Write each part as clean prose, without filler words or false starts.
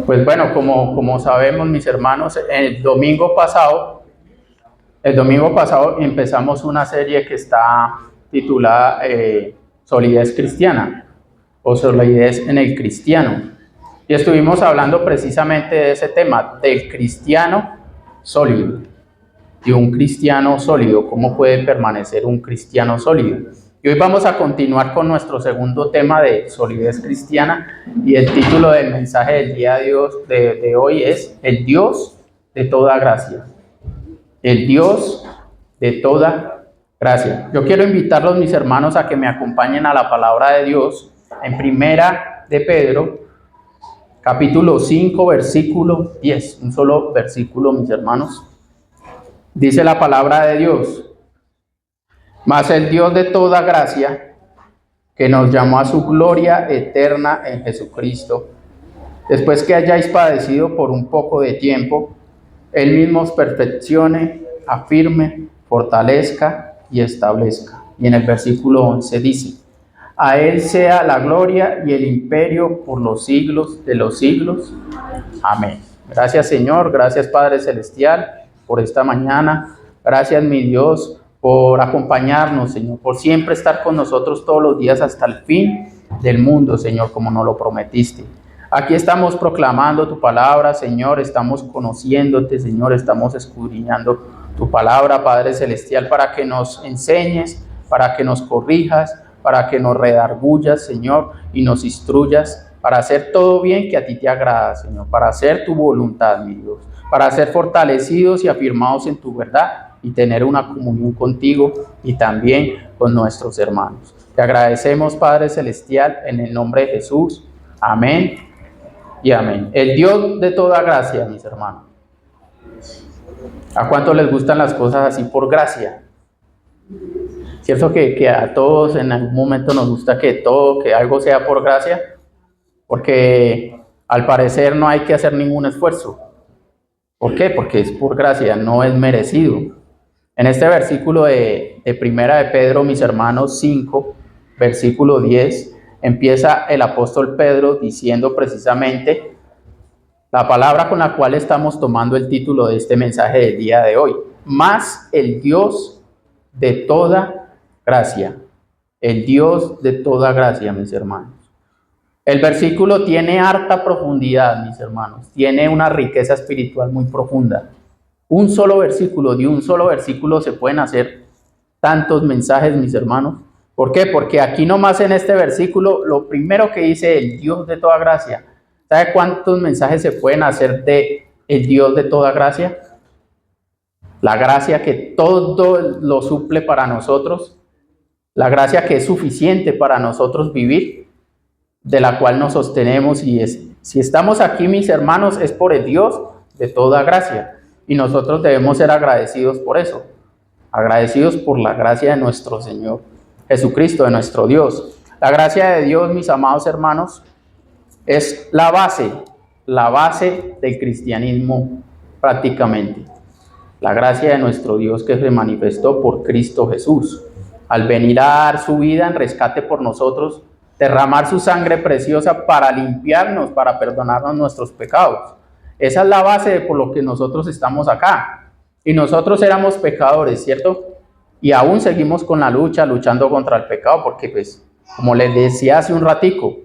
Pues bueno, como sabemos, mis hermanos, el domingo pasado empezamos una serie que está titulada Solidez Cristiana o Solidez en el Cristiano. Y estuvimos hablando precisamente de ese tema, del cristiano sólido, de un cristiano sólido, cómo puede permanecer un cristiano sólido. Y hoy vamos a continuar con nuestro segundo tema de solidez cristiana y el título del mensaje del día de hoy es El Dios de toda gracia. El Dios de toda gracia. Yo quiero invitarlos, mis hermanos, a que me acompañen a la palabra de Dios en Primera de Pedro, capítulo 5, versículo 10. Un solo versículo, mis hermanos. Dice la palabra de Dios: mas el Dios de toda gracia, que nos llamó a su gloria eterna en Jesucristo, después que hayáis padecido por un poco de tiempo, Él mismo os perfeccione, afirme, fortalezca y establezca. Y en el versículo 11 dice: a Él sea la gloria y el imperio por los siglos de los siglos. Amén. Gracias, Señor, gracias, Padre Celestial, por esta mañana. Gracias, mi Dios, por acompañarnos, Señor, por siempre estar con nosotros todos los días hasta el fin del mundo, Señor, como nos lo prometiste. Aquí estamos proclamando tu palabra, Señor, estamos conociéndote, Señor, estamos escudriñando tu palabra, Padre Celestial, para que nos enseñes, para que nos corrijas, para que nos redargullas, Señor, y nos instruyas para hacer todo bien que a ti te agrada, Señor, para hacer tu voluntad, mi Dios, para ser fortalecidos y afirmados en tu verdad y tener una comunión contigo y también con nuestros hermanos. Te agradecemos, Padre Celestial, en el nombre de Jesús. Amén y amén. El Dios de toda gracia, mis hermanos. ¿A cuánto les gustan las cosas así por gracia? ¿Cierto que a todos en algún momento nos gusta que algo sea por gracia? Porque al parecer no hay que hacer ningún esfuerzo. ¿Por qué? Porque es por gracia, no es merecido. En este versículo de Primera de Pedro, mis hermanos, 5, versículo 10, empieza el apóstol Pedro diciendo precisamente la palabra con la cual estamos tomando el título de este mensaje del día de hoy. Más el Dios de toda gracia. El Dios de toda gracia, mis hermanos. El versículo tiene harta profundidad, mis hermanos. Tiene una riqueza espiritual muy profunda. De un solo versículo se pueden hacer tantos mensajes, mis hermanos. ¿Por qué? Porque aquí nomás en este versículo, lo primero que dice el Dios de toda gracia. ¿Sabe cuántos mensajes se pueden hacer de el Dios de toda gracia? La gracia que todo lo suple para nosotros. La gracia que es suficiente para nosotros vivir, de la cual nos sostenemos, y si estamos aquí, mis hermanos, es por el Dios de toda gracia, y nosotros debemos ser agradecidos por eso, agradecidos por la gracia de nuestro Señor Jesucristo, de nuestro Dios. La gracia de Dios, mis amados hermanos, es la base del cristianismo prácticamente. La gracia de nuestro Dios que se manifestó por Cristo Jesús, al venir a dar su vida en rescate por nosotros, derramar su sangre preciosa para limpiarnos, para perdonarnos nuestros pecados. Esa es la base de por lo que nosotros estamos acá. Y nosotros éramos pecadores, ¿cierto? Y aún seguimos con la luchando contra el pecado, porque pues, como les decía hace un ratico,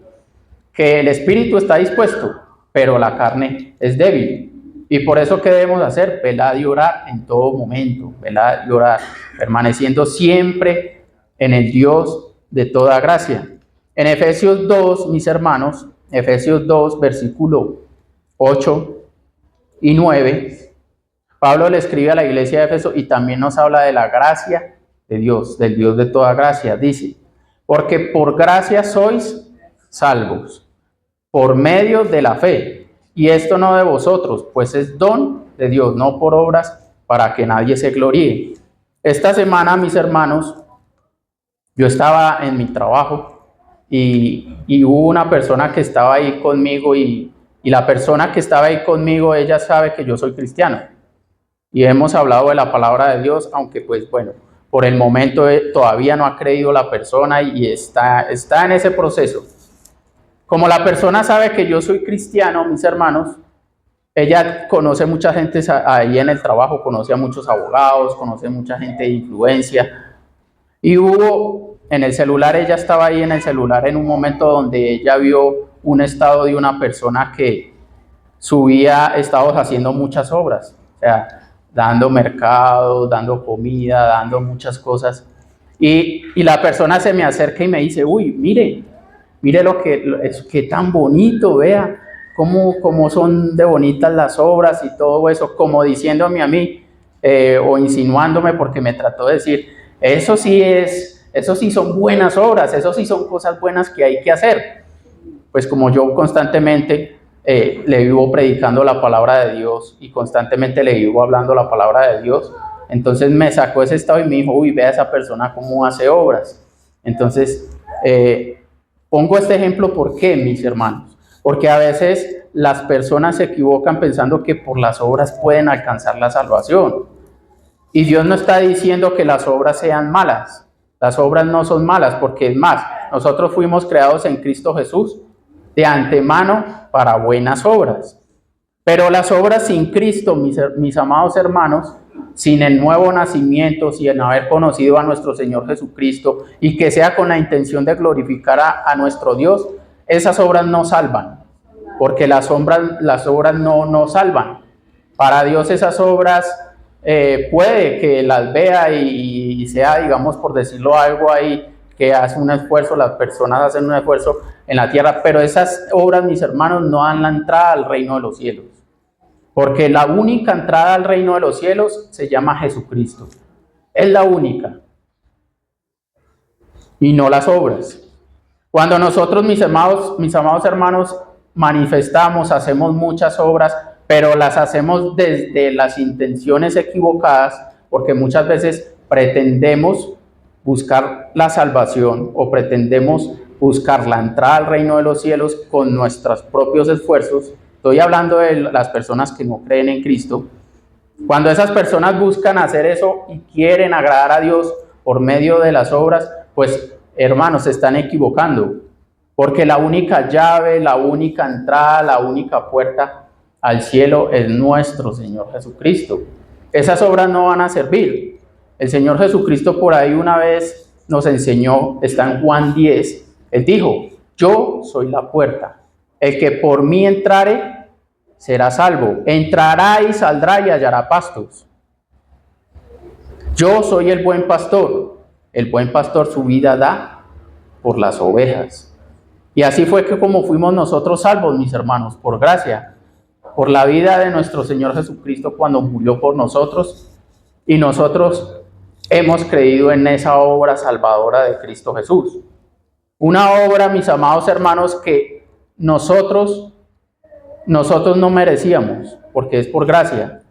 que el espíritu está dispuesto, pero la carne es débil. Y por eso, ¿qué debemos hacer? Velar y orar en todo momento, velar y orar, permaneciendo siempre en el Dios de toda gracia. En Efesios 2, mis hermanos, Efesios 2, versículo 8 y 9, Pablo le escribe a la iglesia de Éfeso y también nos habla de la gracia de Dios, del Dios de toda gracia. Dice: porque por gracia sois salvos, por medio de la fe, y esto no de vosotros, pues es don de Dios, no por obras, para que nadie se gloríe. Esta semana, mis hermanos, yo estaba en mi trabajo y hubo una persona que estaba ahí conmigo y la persona que estaba ahí conmigo, ella sabe que yo soy cristiano y hemos hablado de la palabra de Dios, aunque pues bueno, por el momento todavía no ha creído la persona y está en ese proceso. Como la persona sabe que yo soy cristiano, mis hermanos, ella conoce mucha gente ahí en el trabajo, conoce a muchos abogados, conoce mucha gente de influencia. Y hubo en el celular, ella estaba ahí en el celular en un momento donde ella vio un estado de una persona que subía estados haciendo muchas obras, o sea, dando mercado, dando comida, dando muchas cosas. Y la persona se me acerca y me dice, uy, mire lo que es que tan bonito, vea cómo son de bonitas las obras y todo eso, como diciéndome a mí o insinuándome, porque me trató de decir, eso sí son buenas obras, eso sí son cosas buenas que hay que hacer. Pues como yo constantemente le vivo predicando la palabra de Dios y constantemente le vivo hablando la palabra de Dios, entonces me sacó ese estado y me dijo, uy, vea esa persona cómo hace obras. Entonces, pongo este ejemplo, ¿por qué, mis hermanos? Porque a veces las personas se equivocan pensando que por las obras pueden alcanzar la salvación. Y Dios no está diciendo que las obras sean malas. Las obras no son malas, porque es más, nosotros fuimos creados en Cristo Jesús de antemano para buenas obras. Pero las obras sin Cristo, mis amados hermanos, sin el nuevo nacimiento, sin haber conocido a nuestro Señor Jesucristo y que sea con la intención de glorificar a nuestro Dios, esas obras no salvan, porque las obras no salvan. Para Dios esas obras puede que las vea y sea, digamos, por decirlo algo ahí, que hace un esfuerzo, las personas hacen un esfuerzo en la tierra, pero esas obras, mis hermanos, no dan la entrada al reino de los cielos. Porque la única entrada al reino de los cielos se llama Jesucristo. Es la única. Y no las obras. Cuando nosotros, mis amados hermanos, manifestamos, hacemos muchas obras, pero las hacemos desde las intenciones equivocadas, porque muchas veces pretendemos buscar la salvación o pretendemos buscar la entrada al reino de los cielos con nuestros propios esfuerzos. Estoy hablando de las personas que no creen en Cristo. Cuando esas personas buscan hacer eso y quieren agradar a Dios por medio de las obras, pues hermanos, se están equivocando. Porque la única llave, la única entrada, la única puerta al cielo es nuestro Señor Jesucristo. Esas obras no van a servir. El Señor Jesucristo por ahí una vez nos enseñó, está en Juan 10, Él dijo, yo soy la puerta. El que por mí entrare será salvo. Entrará y saldrá y hallará pastos. Yo soy el buen pastor. El buen pastor su vida da por las ovejas. Y así fue que como fuimos nosotros salvos, mis hermanos, por gracia, por la vida de nuestro Señor Jesucristo cuando murió por nosotros, y nosotros hemos creído en esa obra salvadora de Cristo Jesús. Una obra, mis amados hermanos, que nosotros no merecíamos, porque es por gracia.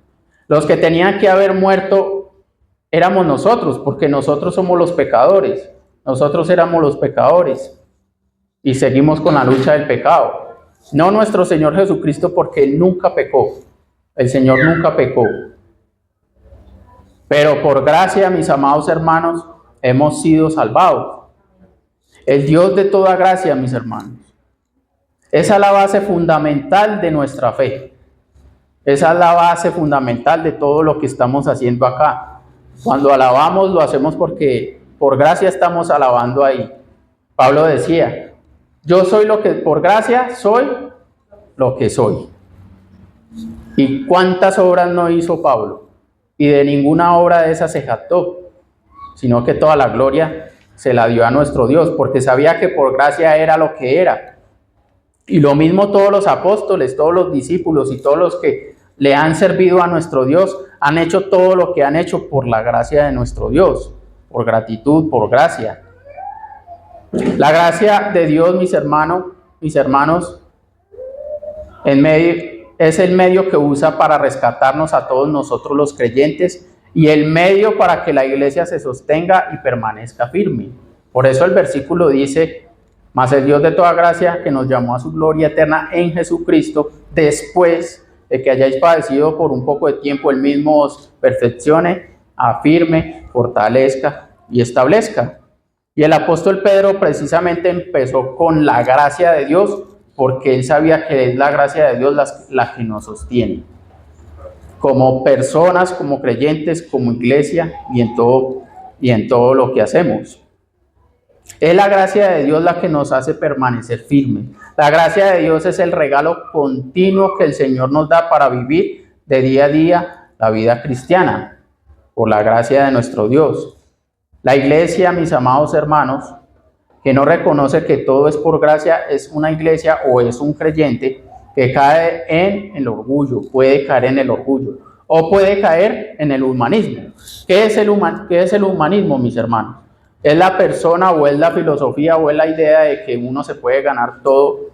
Los que tenían que haber muerto éramos nosotros, porque nosotros somos los pecadores. Nosotros éramos los pecadores y seguimos con la lucha del pecado. No nuestro Señor Jesucristo, porque Él nunca pecó. El Señor nunca pecó. Pero por gracia, mis amados hermanos, hemos sido salvados. El Dios de toda gracia, mis hermanos. Esa es la base fundamental de nuestra fe. Esa es la base fundamental de todo lo que estamos haciendo acá. Cuando alabamos, lo hacemos porque por gracia estamos alabando ahí. Pablo decía, yo soy lo que, por gracia, soy lo que soy. ¿Y cuántas obras no hizo Pablo? Y de ninguna obra de esas se jactó, sino que toda la gloria se la dio a nuestro Dios, porque sabía que por gracia era lo que era. Y lo mismo todos los apóstoles, todos los discípulos y todos los que le han servido a nuestro Dios, han hecho todo lo que han hecho por la gracia de nuestro Dios, por gratitud, por gracia. La gracia de Dios, mis hermanos, es el medio que usa para rescatarnos a todos nosotros los creyentes y el medio para que la iglesia se sostenga y permanezca firme. Por eso el versículo dice, mas el Dios de toda gracia que nos llamó a su gloria eterna en Jesucristo, después de que hayáis padecido por un poco de tiempo, Él mismo os perfeccione, afirme, fortalezca y establezca. Y el apóstol Pedro precisamente empezó con la gracia de Dios porque Él sabía que es la gracia de Dios la que nos sostiene, como personas, como creyentes, como iglesia y en todo lo que hacemos. Es la gracia de Dios la que nos hace permanecer firmes. La gracia de Dios es el regalo continuo que el Señor nos da para vivir de día a día la vida cristiana, por la gracia de nuestro Dios. La iglesia, mis amados hermanos, que no reconoce que todo es por gracia, es una iglesia o es un creyente que cae en el orgullo, puede caer en el orgullo, o puede caer en el humanismo. ¿Qué es el humanismo, mis hermanos? Es la persona o es la filosofía o es la idea de que uno se puede ganar todo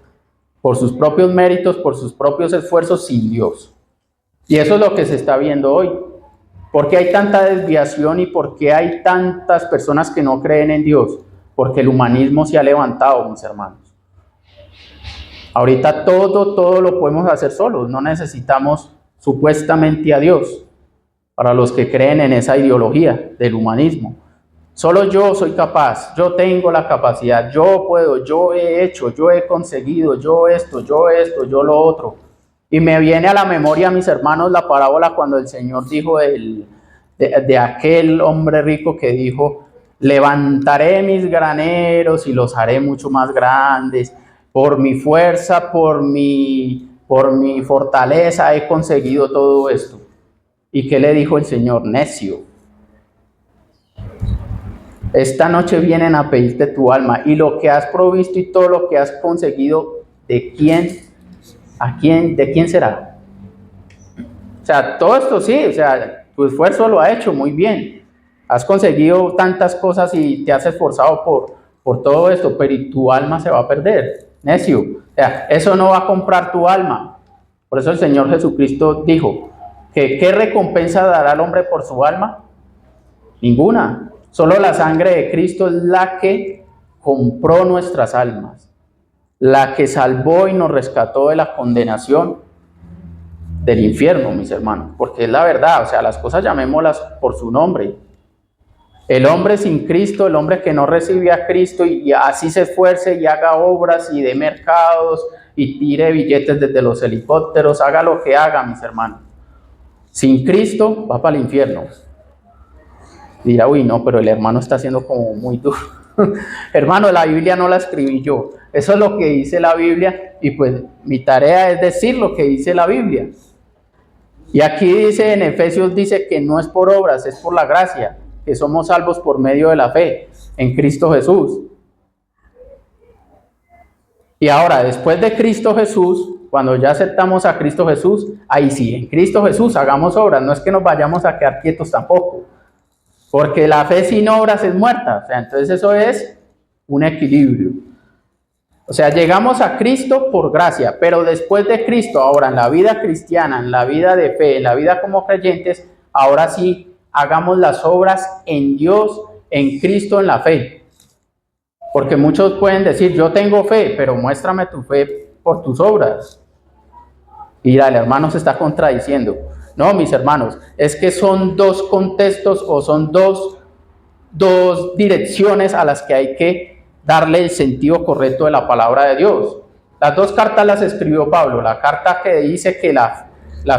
por sus propios méritos, por sus propios esfuerzos sin Dios. Y eso es lo que se está viendo hoy. ¿Por qué hay tanta desviación y por qué hay tantas personas que no creen en Dios? Porque el humanismo se ha levantado, mis hermanos. Ahorita todo lo podemos hacer solos, no necesitamos supuestamente a Dios, para los que creen en esa ideología del humanismo. Solo yo soy capaz, yo tengo la capacidad, yo puedo, yo he hecho, yo he conseguido, yo esto, yo lo otro. Y me viene a la memoria, mis hermanos, la parábola cuando el Señor dijo de aquel hombre rico que dijo: levantaré mis graneros y los haré mucho más grandes. Por mi fuerza, por mi fortaleza he conseguido todo esto. ¿Y qué le dijo el Señor? Necio. Esta noche vienen a pedirte tu alma y lo que has provisto y todo lo que has conseguido, ¿de quién? ¿De quién será? O sea, todo esto sí, o sea, tu esfuerzo lo ha hecho muy bien. Has conseguido tantas cosas y te has esforzado por todo esto, pero ¿y tu alma se va a perder? Necio. O sea, eso no va a comprar tu alma. Por eso el Señor Jesucristo dijo que ¿qué recompensa dará al hombre por su alma? Ninguna. Solo la sangre de Cristo es la que compró nuestras almas, la que salvó y nos rescató de la condenación del infierno, mis hermanos, porque es la verdad, o sea, las cosas llamémoslas por su nombre. El hombre sin Cristo, el hombre que no recibe a Cristo y así se esfuerce y haga obras y dé mercados y tire billetes desde los helicópteros, haga lo que haga, mis hermanos. Sin Cristo va para el infierno. Dirá, uy, no, pero el hermano está haciendo como muy duro. Hermano, la Biblia no la escribí yo. Eso es lo que dice la Biblia y pues mi tarea es decir lo que dice la Biblia. Y aquí dice, en Efesios dice que no es por obras, es por la gracia, que somos salvos por medio de la fe en Cristo Jesús. Y ahora, después de Cristo Jesús, cuando ya aceptamos a Cristo Jesús, ahí sí, en Cristo Jesús hagamos obras, no es que nos vayamos a quedar quietos tampoco. Porque la fe sin obras es muerta. O sea, entonces eso es un equilibrio. O sea, llegamos a Cristo por gracia, pero después de Cristo, ahora en la vida cristiana, en la vida de fe, en la vida como creyentes, ahora sí hagamos las obras en Dios, en Cristo, en la fe. Porque muchos pueden decir, yo tengo fe, pero muéstrame tu fe por tus obras. Y el hermano se está contradiciendo. No, mis hermanos, es que son dos contextos o son dos direcciones a las que hay que darle el sentido correcto de la palabra de Dios. Las dos cartas las escribió Pablo. La carta que dice que la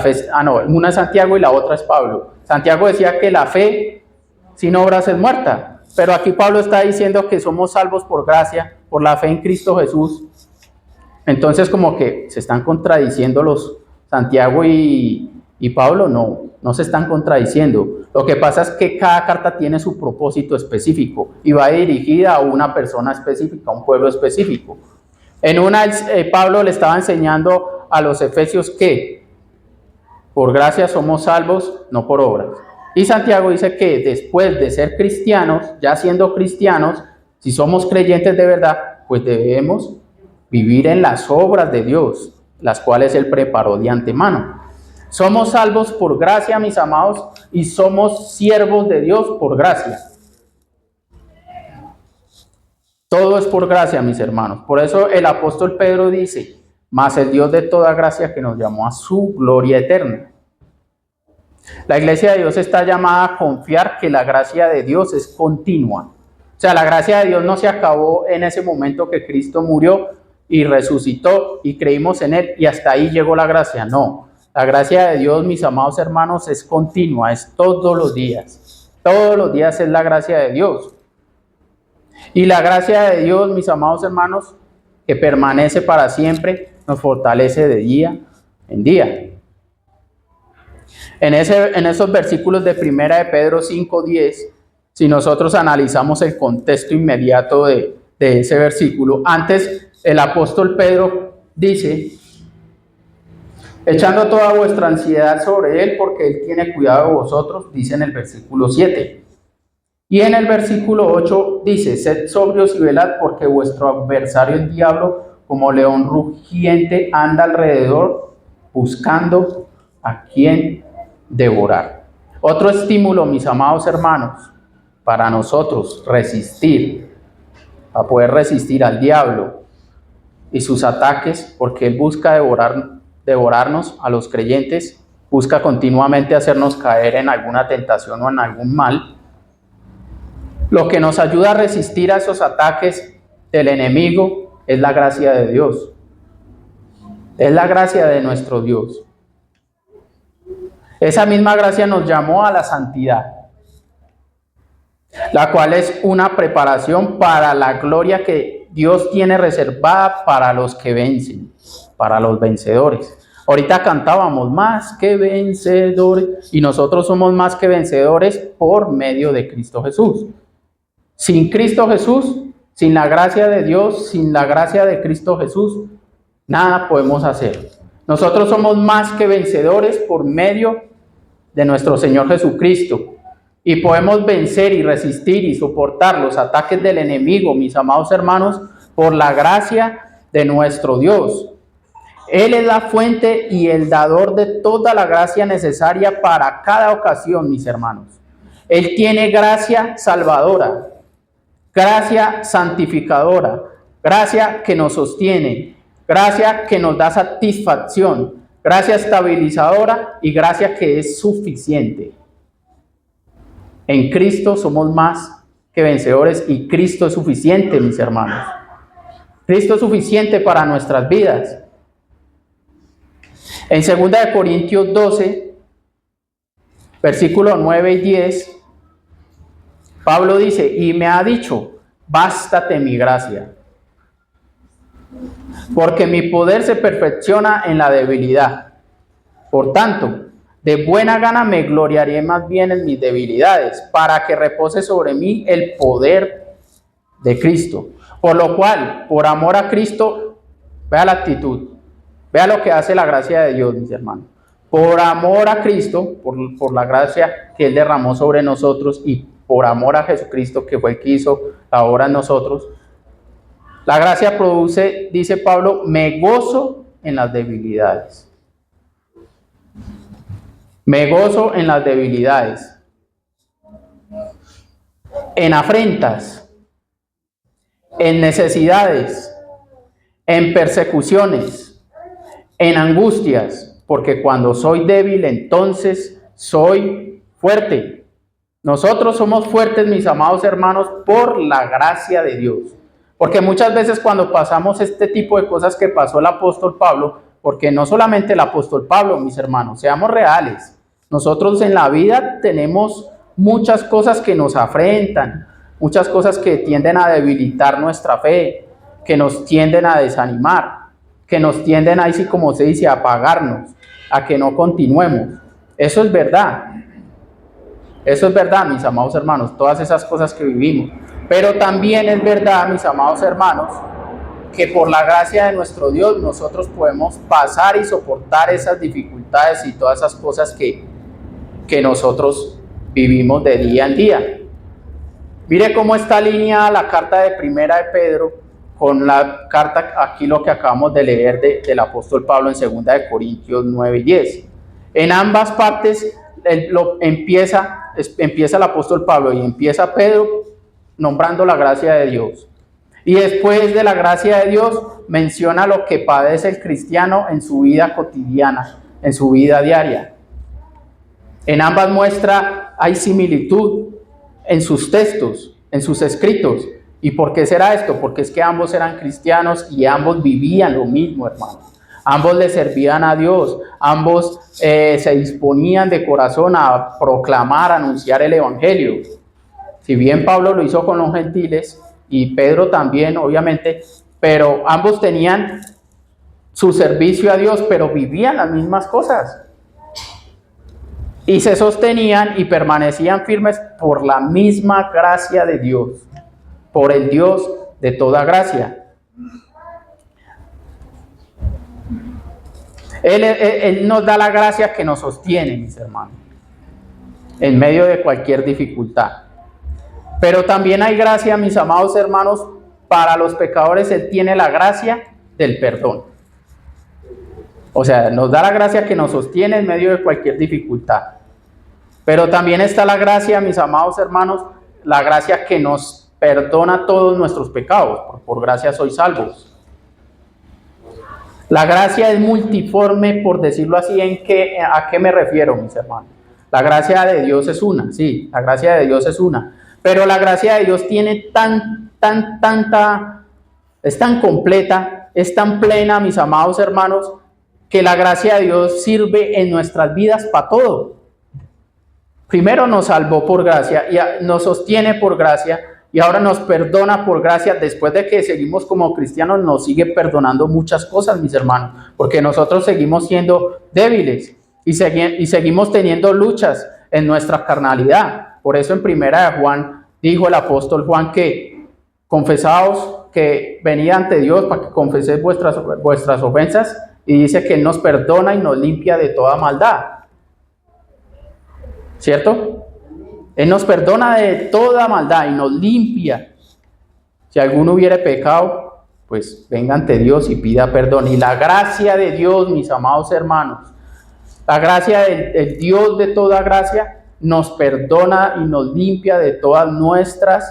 fe, una es Santiago y la otra es Pablo. Santiago decía que la fe sin obras es muerta, pero aquí Pablo está diciendo que somos salvos por gracia, por la fe en Cristo Jesús. Entonces como que se están contradiciendo los Santiago y Pablo, no se están contradiciendo. Lo que pasa es que cada carta tiene su propósito específico y va dirigida a una persona específica, a un pueblo específico. En una, Pablo le estaba enseñando a los efesios que por gracia somos salvos, no por obras. Y Santiago dice que después de ser cristianos, ya siendo cristianos, si somos creyentes de verdad, pues debemos vivir en las obras de Dios, las cuales Él preparó de antemano. Somos salvos por gracia, mis amados, y somos siervos de Dios por gracia. Todo es por gracia, mis hermanos. Por eso el apóstol Pedro dice, mas el Dios de toda gracia que nos llamó a su gloria eterna. La iglesia de Dios está llamada a confiar que la gracia de Dios es continua. O sea, la gracia de Dios no se acabó en ese momento que Cristo murió y resucitó y creímos en Él y hasta ahí llegó la gracia. No, la gracia de Dios, mis amados hermanos, es continua, es todos los días. Todos los días es la gracia de Dios. Y la gracia de Dios, mis amados hermanos, que permanece para siempre, nos fortalece de día en día. En esos versículos de 1 de Pedro 5:10, si nosotros analizamos el contexto inmediato de ese versículo, antes el apóstol Pedro dice, echando toda vuestra ansiedad sobre Él, porque Él tiene cuidado de vosotros, dice en el versículo 7. Y en el versículo 8 dice, sed sobrios y velad, porque vuestro adversario el diablo, como león rugiente, anda alrededor, buscando a quien devorar. Otro estímulo, mis amados hermanos, para nosotros resistir, para poder resistir al diablo y sus ataques, porque él busca devorarnos a los creyentes, busca continuamente hacernos caer en alguna tentación o en algún mal. Lo que nos ayuda a resistir a esos ataques del enemigo es la gracia de Dios. Es la gracia de nuestro Dios. Esa misma gracia nos llamó a la santidad, la cual es una preparación para la gloria que Dios tiene reservada para los que vencen, para los vencedores. Ahorita cantábamos más que vencedores y nosotros somos más que vencedores por medio de Cristo Jesús. Sin Cristo Jesús, sin la gracia de Dios, sin la gracia de Cristo Jesús, nada podemos hacer. Nosotros somos más que vencedores por medio de nuestro Señor Jesucristo. Y podemos vencer y resistir y soportar los ataques del enemigo, mis amados hermanos, por la gracia de nuestro Dios. Él es la fuente y el dador de toda la gracia necesaria para cada ocasión, mis hermanos. Él tiene gracia salvadora, gracia santificadora, gracia que nos sostiene, gracia que nos da satisfacción, gracia estabilizadora y gracia que es suficiente. En Cristo somos más que vencedores y Cristo es suficiente, mis hermanos. Cristo es suficiente para nuestras vidas. En 2 de Corintios 12, versículos 9 y 10, Pablo dice, y me ha dicho, bástate mi gracia, porque mi poder se perfecciona en la debilidad. Por tanto, de buena gana me gloriaré más bien en mis debilidades, para que repose sobre mí el poder de Cristo. Por lo cual, por amor a Cristo, vea la actitud, vea lo que hace la gracia de Dios, mis hermanos. Por amor a Cristo, por la gracia que Él derramó sobre nosotros y por amor a Jesucristo, que fue el que hizo la obra en nosotros, la gracia produce, dice Pablo, me gozo en las debilidades. Me gozo en las debilidades, en afrentas, en necesidades, en persecuciones, en angustias, porque cuando soy débil, entonces soy fuerte. Nosotros somos fuertes, mis amados hermanos, por la gracia de Dios. Porque muchas veces cuando pasamos este tipo de cosas que pasó el apóstol Pablo, porque no solamente el apóstol Pablo, mis hermanos, seamos reales. Nosotros en la vida tenemos muchas cosas que nos afrentan, muchas cosas que tienden a debilitar nuestra fe, que nos tienden a desanimar, que nos tienden, ahí sí como se dice, a apagarnos, a que no continuemos. Eso es verdad. Eso es verdad, mis amados hermanos, todas esas cosas que vivimos. Pero también es verdad, mis amados hermanos, que por la gracia de nuestro Dios nosotros podemos pasar y soportar esas dificultades y todas esas cosas que nosotros vivimos de día en día. Mire cómo está alineada la carta de 1 de Pedro con la carta, aquí lo que acabamos de leer del apóstol Pablo en 2 de Corintios 9 y 10. En ambas partes empieza el apóstol Pablo y empieza Pedro nombrando la gracia de Dios. Y después de la gracia de Dios menciona lo que padece el cristiano en su vida cotidiana, en su vida diaria. En ambas muestras hay similitud en sus textos, en sus escritos. ¿Y por qué será esto? Porque es que ambos eran cristianos y ambos vivían lo mismo, hermano. Ambos le servían a Dios, ambos se disponían de corazón a proclamar, a anunciar el evangelio. Si bien Pablo lo hizo con los gentiles y Pedro también, obviamente, pero ambos tenían su servicio a Dios, pero vivían las mismas cosas. Y se sostenían y permanecían firmes por la misma gracia de Dios, por el Dios de toda gracia. Él nos da la gracia que nos sostiene, mis hermanos, en medio de cualquier dificultad. Pero también hay gracia, mis amados hermanos, para los pecadores. Él tiene la gracia del perdón. O sea, nos da la gracia que nos sostiene en medio de cualquier dificultad. Pero también está la gracia, mis amados hermanos, la gracia que nos perdona todos nuestros pecados. Por gracia sois salvos. La gracia es multiforme, por decirlo así. ¿A qué me refiero, mis hermanos? La gracia de Dios es una, sí, la gracia de Dios es una. Pero la gracia de Dios tiene es tan completa, es tan plena, mis amados hermanos, que la gracia de Dios sirve en nuestras vidas para todo. Primero nos salvó por gracia, y nos sostiene por gracia, y ahora nos perdona por gracia. Después de que seguimos como cristianos, nos sigue perdonando muchas cosas, mis hermanos, porque nosotros seguimos siendo débiles y seguimos teniendo luchas en nuestra carnalidad. Por eso en Primera de Juan dijo el apóstol Juan que confesaos que venid ante Dios para que confeséis vuestras ofensas, y dice que Él nos perdona y nos limpia de toda maldad. ¿Cierto? Él nos perdona de toda maldad y nos limpia. Si alguno hubiere pecado, pues venga ante Dios y pida perdón. Y la gracia de Dios, mis amados hermanos, la gracia del Dios de toda gracia, nos perdona y nos limpia de todas nuestras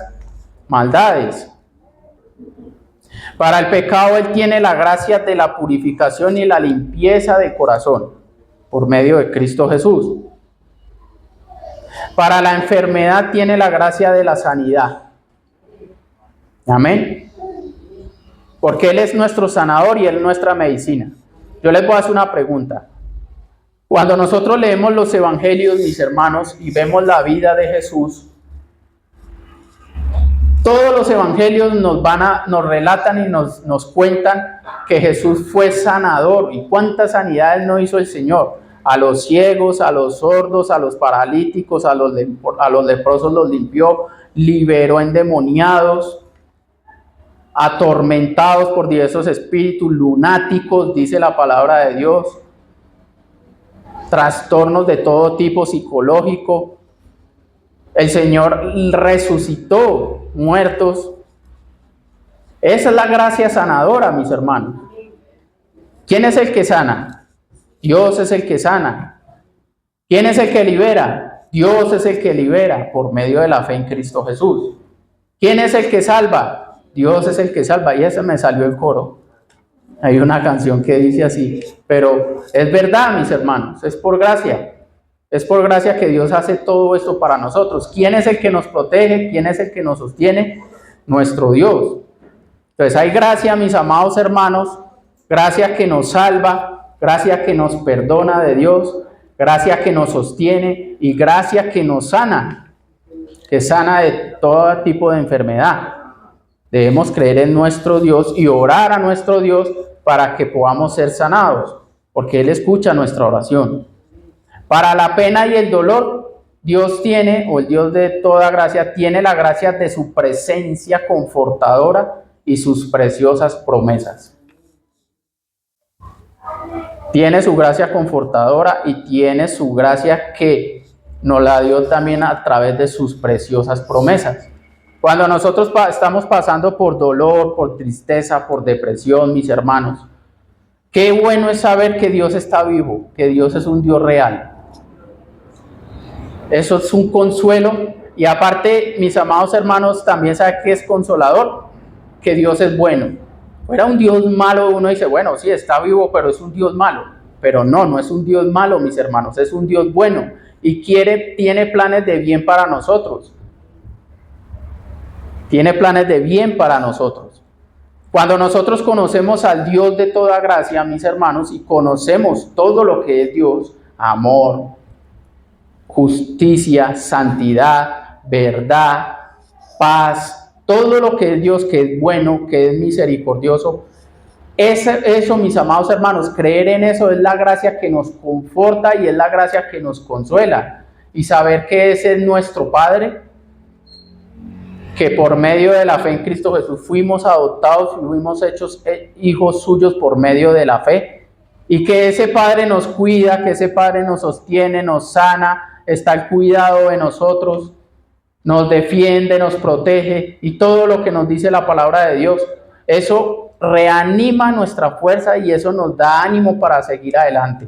maldades. Para el pecado, Él tiene la gracia de la purificación y la limpieza de corazón por medio de Cristo Jesús. Para la enfermedad tiene la gracia de la sanidad. Amén. Porque Él es nuestro sanador y Él es nuestra medicina. Yo les voy a hacer una pregunta. Cuando nosotros leemos los evangelios, mis hermanos, y vemos la vida de Jesús, todos los evangelios nos relatan y nos cuentan que Jesús fue sanador. ¿Y cuántas sanidades no hizo el Señor? A los ciegos, a los sordos, a los paralíticos, a los leprosos los limpió, liberó endemoniados, atormentados por diversos espíritus, lunáticos, dice la palabra de Dios, trastornos de todo tipo psicológico. El Señor resucitó muertos. Esa es la gracia sanadora, mis hermanos. ¿Quién es el que sana? Dios es el que sana. ¿Quién es el que libera? Dios es el que libera por medio de la fe en Cristo Jesús. ¿Quién es el que salva? Dios es el que salva. Y ese me salió el coro. Hay una canción que dice así, pero es verdad, mis hermanos, es por gracia. Es por gracia que Dios hace todo esto para nosotros. ¿Quién es el que nos protege? ¿Quién es el que nos sostiene? Nuestro Dios. Entonces hay gracia, mis amados hermanos, gracia que nos salva, gracia que nos perdona de Dios, gracia que nos sostiene y gracia que nos sana, que sana de todo tipo de enfermedad. Debemos creer en nuestro Dios y orar a nuestro Dios para que podamos ser sanados, porque Él escucha nuestra oración. Para la pena y el dolor, Dios tiene, o el Dios de toda gracia, tiene la gracia de su presencia confortadora y sus preciosas promesas. Tiene su gracia confortadora y tiene su gracia que nos la dio también a través de sus preciosas promesas. Cuando nosotros estamos pasando por dolor, por tristeza, por depresión, mis hermanos, qué bueno es saber que Dios está vivo, que Dios es un Dios real. Eso es un consuelo. Y aparte, mis amados hermanos, también saben que es consolador, que Dios es bueno. Fuera un Dios malo, uno dice, bueno, sí, está vivo, pero es un Dios malo. Pero no es un Dios malo, mis hermanos, es un Dios bueno y tiene planes de bien para nosotros. Tiene planes de bien para nosotros. Cuando nosotros conocemos al Dios de toda gracia, mis hermanos, y conocemos todo lo que es Dios, amor, justicia, santidad, verdad, paz, todo lo que es Dios, que es bueno, que es misericordioso, eso, mis amados hermanos, creer en eso es la gracia que nos conforta y es la gracia que nos consuela. Y saber que ese es nuestro Padre, que por medio de la fe en Cristo Jesús fuimos adoptados, fuimos hechos hijos suyos por medio de la fe, y que ese Padre nos cuida, que ese Padre nos sostiene, nos sana, está al cuidado de nosotros, nos defiende, nos protege, y todo lo que nos dice la palabra de Dios, eso reanima nuestra fuerza y eso nos da ánimo para seguir adelante.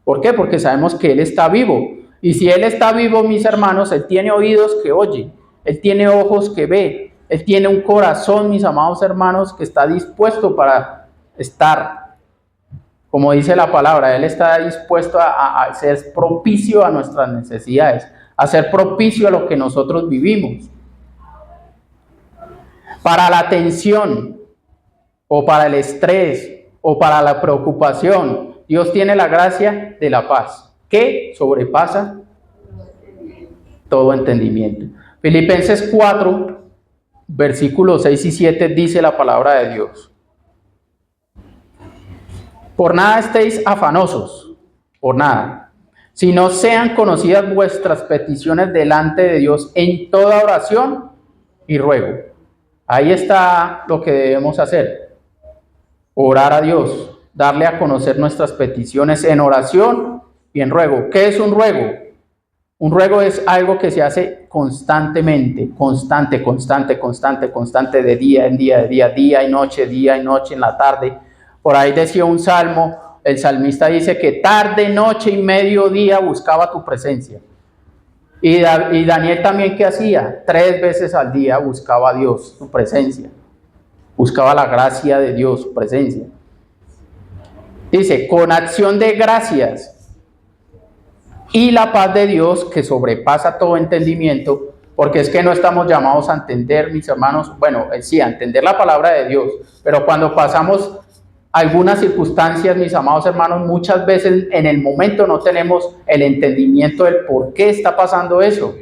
¿Por qué? Porque sabemos que Él está vivo, y si Él está vivo, mis hermanos, Él tiene oídos que oye, Él tiene ojos que ve, Él tiene un corazón, mis amados hermanos, que está dispuesto para estar, como dice la palabra, Él está dispuesto a ser propicio a nuestras necesidades, a ser propicio a lo que nosotros vivimos. Para la tensión, o para el estrés, o para la preocupación, Dios tiene la gracia de la paz, que sobrepasa todo entendimiento. Filipenses 4, versículos 6 y 7 dice la palabra de Dios. Por nada estéis afanosos, por nada, sino sean conocidas vuestras peticiones delante de Dios en toda oración y ruego. Ahí está lo que debemos hacer. Orar a Dios, darle a conocer nuestras peticiones en oración y en ruego. ¿Qué es un ruego? Un ruego es algo que se hace constantemente, constante, de día en día, día y noche, en la tarde. Por ahí decía un salmo, el salmista dice que tarde, noche y mediodía buscaba tu presencia. Y Daniel también, ¿qué hacía? 3 veces al día buscaba a Dios, su presencia. Buscaba la gracia de Dios, su presencia. Dice, con acción de gracias y la paz de Dios que sobrepasa todo entendimiento, porque es que no estamos llamados a entender, mis hermanos, bueno, sí, a entender la palabra de Dios, pero cuando pasamos algunas circunstancias, mis amados hermanos, muchas veces en el momento no tenemos el entendimiento del por qué está pasando eso.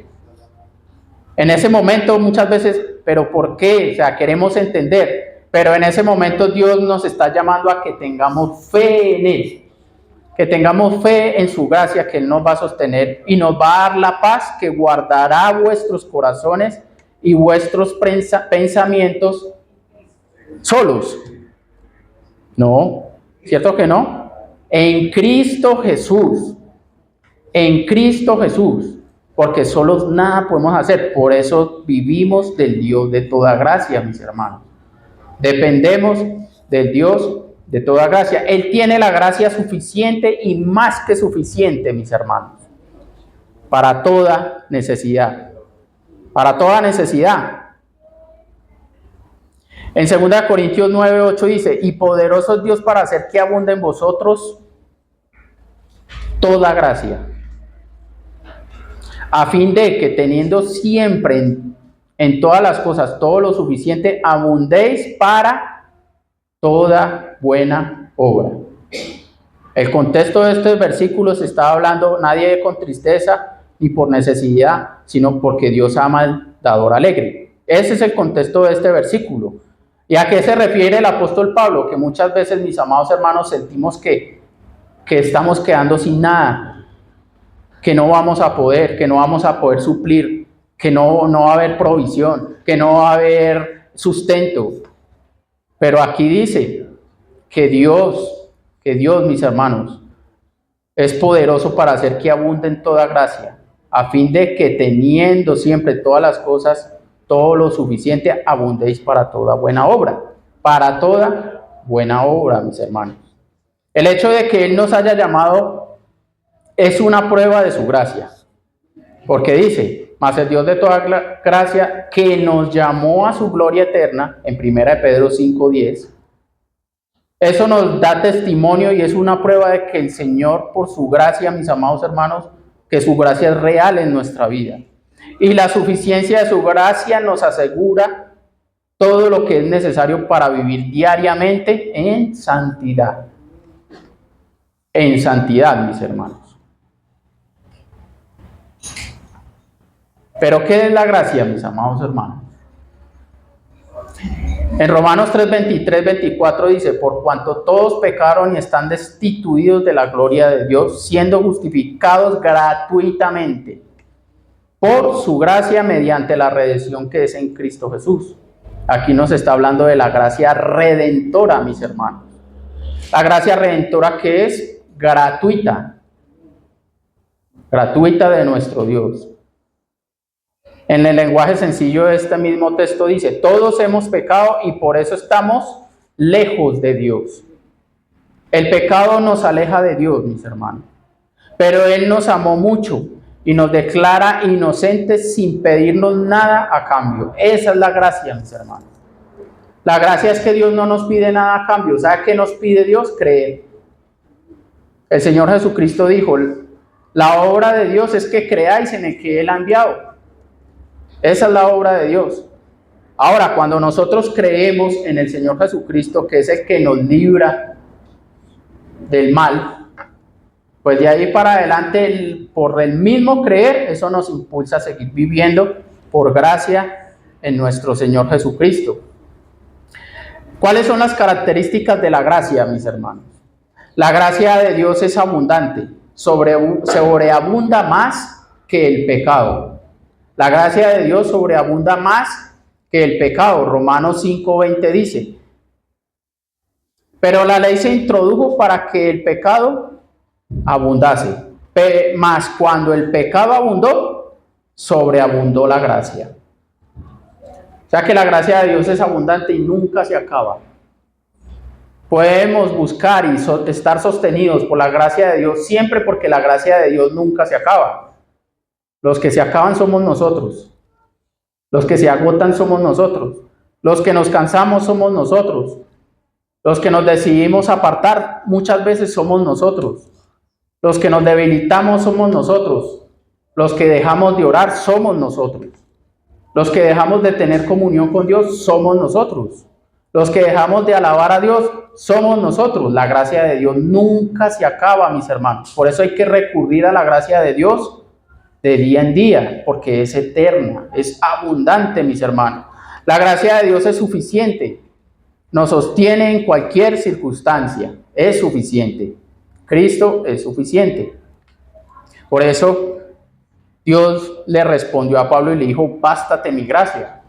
En ese momento muchas veces, pero ¿por qué? O sea, queremos entender, pero en ese momento Dios nos está llamando a que tengamos fe en Él, que tengamos fe en su gracia, que Él nos va a sostener y nos va a dar la paz que guardará vuestros corazones y vuestros pensamientos solos. No, ¿cierto que no? En Cristo Jesús, porque solos nada podemos hacer, por eso vivimos del Dios de toda gracia, mis hermanos. Dependemos del Dios de toda gracia. Él tiene la gracia suficiente y más que suficiente, mis hermanos, para toda necesidad. Para toda necesidad. En 2 Corintios 9:8 dice, y poderoso es Dios para hacer que abunde en vosotros toda gracia, a fin de que teniendo siempre en todas las cosas todo lo suficiente, abundéis para toda buena obra. El contexto de estos versículos está hablando nadie con tristeza ni por necesidad, sino porque Dios ama al dador alegre. Ese es el contexto de este versículo. ¿Y a qué se refiere el apóstol Pablo? Que muchas veces, mis amados hermanos, sentimos que estamos quedando sin nada, que no vamos a poder suplir, que no va a haber provisión, que no va a haber sustento. Pero aquí dice que Dios, mis hermanos, es poderoso para hacer que abunde en toda gracia, a fin de que teniendo siempre todas las cosas, todo lo suficiente, abundéis para toda buena obra. Para toda buena obra, mis hermanos. El hecho de que Él nos haya llamado es una prueba de su gracia. Porque dice, mas el Dios de toda gracia, que nos llamó a su gloria eterna, en 1 Pedro 5:10, eso nos da testimonio y es una prueba de que el Señor, por su gracia, mis amados hermanos, que su gracia es real en nuestra vida. y la suficiencia de su gracia nos asegura todo lo que es necesario para vivir diariamente en santidad. En santidad, mis hermanos. Pero ¿qué es la gracia, mis amados hermanos? En Romanos 3:23-24 dice: por cuanto todos pecaron y están destituidos de la gloria de Dios, siendo justificados gratuitamente por su gracia mediante la redención que es en Cristo Jesús. Aquí nos está hablando de la gracia redentora, mis hermanos. La gracia redentora que es gratuita, gratuita de nuestro Dios. En el lenguaje sencillo de este mismo texto dice: todos hemos pecado y por eso estamos lejos de Dios. El pecado nos aleja de Dios, mis hermanos. Pero Él nos amó mucho y nos declara inocentes sin pedirnos nada a cambio. Esa es la gracia, mis hermanos. La gracia es que Dios no nos pide nada a cambio. ¿Sabe qué nos pide Dios? Creer. El Señor Jesucristo dijo: la obra de Dios es que creáis en el que Él ha enviado. Esa es la obra de Dios. Ahora, cuando nosotros creemos en el Señor Jesucristo, que es el que nos libra del mal, pues de ahí para adelante, por el mismo creer, eso nos impulsa a seguir viviendo por gracia en nuestro Señor Jesucristo. ¿Cuáles son las características de la gracia, mis hermanos? La gracia de Dios es abundante, sobreabunda más que el pecado. La gracia de Dios sobreabunda más que el pecado. Romanos 5:20 dice: pero la ley se introdujo para que el pecado abundase, mas cuando el pecado abundó, sobreabundó la gracia. O sea que la gracia de Dios es abundante y nunca se acaba. Podemos buscar y estar sostenidos por la gracia de Dios siempre, porque la gracia de Dios nunca se acaba. Los que se acaban somos nosotros. Los que se agotan somos nosotros. Los que nos cansamos somos nosotros. Los que nos decidimos apartar muchas veces somos nosotros. Los que nos debilitamos somos nosotros. Los que dejamos de orar somos nosotros. Los que dejamos de tener comunión con Dios somos nosotros. Los que dejamos de alabar a Dios somos nosotros. La gracia de Dios nunca se acaba, mis hermanos. Por eso hay que recurrir a la gracia de Dios de día en día, porque es eterna, es abundante, mis hermanos. La gracia de Dios es suficiente. Nos sostiene en cualquier circunstancia. Es suficiente. Cristo es suficiente. Por eso Dios le respondió a Pablo y le dijo: bástate mi gracia.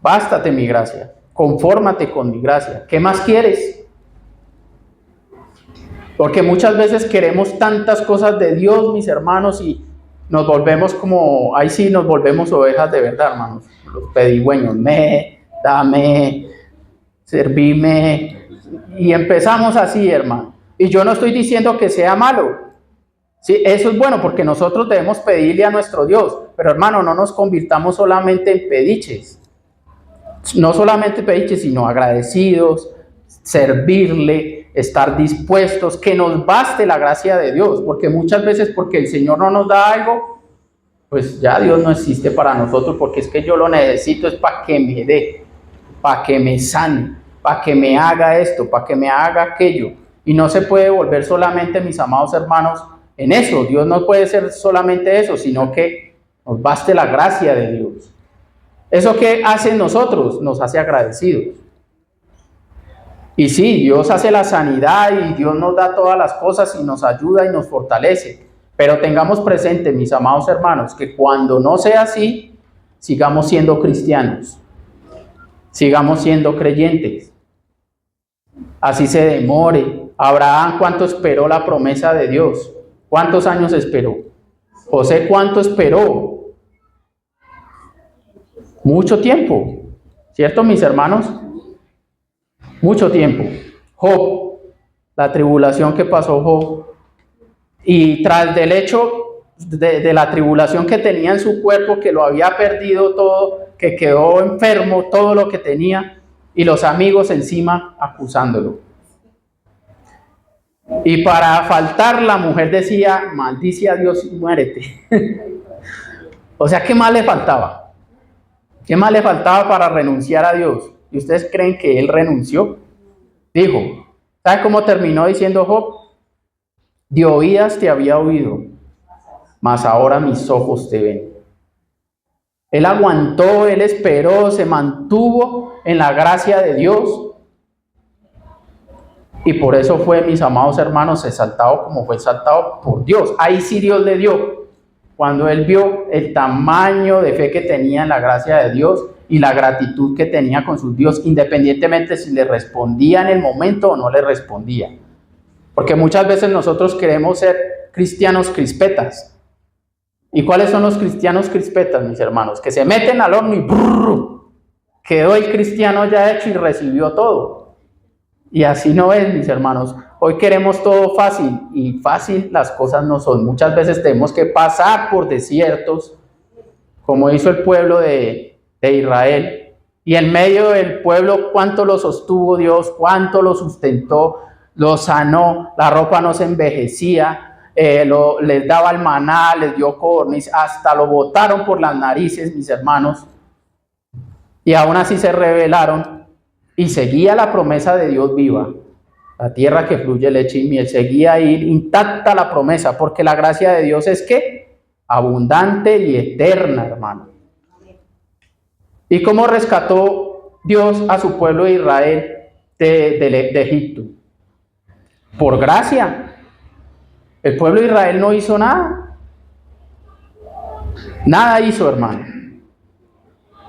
Bástate mi gracia. Confórmate con mi gracia. ¿Qué más quieres? Porque muchas veces queremos tantas cosas de Dios, mis hermanos, y nos volvemos como, ahí sí nos volvemos ovejas de verdad, hermanos. Los pedigüeños: dame, servime. Y empezamos así, hermano. Y yo no estoy diciendo que sea malo. Sí, eso es bueno, porque nosotros debemos pedirle a nuestro Dios. Pero, hermano, no nos convirtamos solamente en pediches. No solamente pediches, sino agradecidos, servirle, estar dispuestos, que nos baste la gracia de Dios. Porque muchas veces, porque el Señor no nos da algo, pues ya Dios no existe para nosotros, porque es que yo lo necesito, es para que me dé, para que me sane, para que me haga esto, para que me haga aquello. Y no se puede volver solamente, mis amados hermanos, en eso. Dios no puede ser solamente eso, sino que nos baste la gracia de Dios. ¿Eso qué hace en nosotros? Nos hace agradecidos. Y sí, Dios hace la sanidad y Dios nos da todas las cosas y nos ayuda y nos fortalece. Pero tengamos presente, mis amados hermanos, que cuando no sea así, sigamos siendo cristianos. Sigamos siendo creyentes. Así se demore. Abraham, ¿cuánto esperó la promesa de Dios? ¿Cuántos años esperó? José, ¿cuánto esperó? Mucho tiempo, ¿cierto, mis hermanos? Mucho tiempo. Job, la tribulación que pasó Job, y tras del hecho de la tribulación que tenía en su cuerpo, que lo había perdido todo, que quedó enfermo, todo lo que tenía, y los amigos encima acusándolo. Y para faltar, la mujer decía: maldice a Dios y muérete. O sea, ¿qué más le faltaba? ¿Qué más le faltaba para renunciar a Dios? ¿Y ustedes creen que él renunció? Dijo, ¿sabe cómo terminó diciendo Job? De oídas te había oído, mas ahora mis ojos te ven. Él aguantó, él esperó, se mantuvo en la gracia de Dios. Y por eso fue, mis amados hermanos, exaltado como fue exaltado por Dios. Ahí sí Dios le dio. Cuando él vio el tamaño de fe que tenía en la gracia de Dios y la gratitud que tenía con su Dios, independientemente si le respondía en el momento o no le respondía. Porque muchas veces nosotros queremos ser cristianos crispetas. ¿Y cuáles son los cristianos crispetas, mis hermanos? Que se meten al horno y ¡brrr! Quedó el cristiano ya hecho y recibió todo. Y así no es, mis hermanos. Hoy queremos todo fácil y fácil las cosas no son. Muchas veces tenemos que pasar por desiertos, como hizo el pueblo de Israel. Y en medio del pueblo, ¿cuánto lo sostuvo Dios? ¿Cuánto lo sustentó? Lo sanó, la ropa no se envejecía. Les daba el maná, les dio codorniz, hasta lo botaron por las narices, mis hermanos, y aún así se rebelaron, y seguía la promesa de Dios viva, la tierra que fluye leche y miel, seguía ahí intacta la promesa, porque la gracia de Dios es que abundante y eterna, hermano. ¿Y cómo rescató Dios a su pueblo de Israel de Egipto? Por gracia. El pueblo de Israel no hizo nada. Nada hizo, hermano.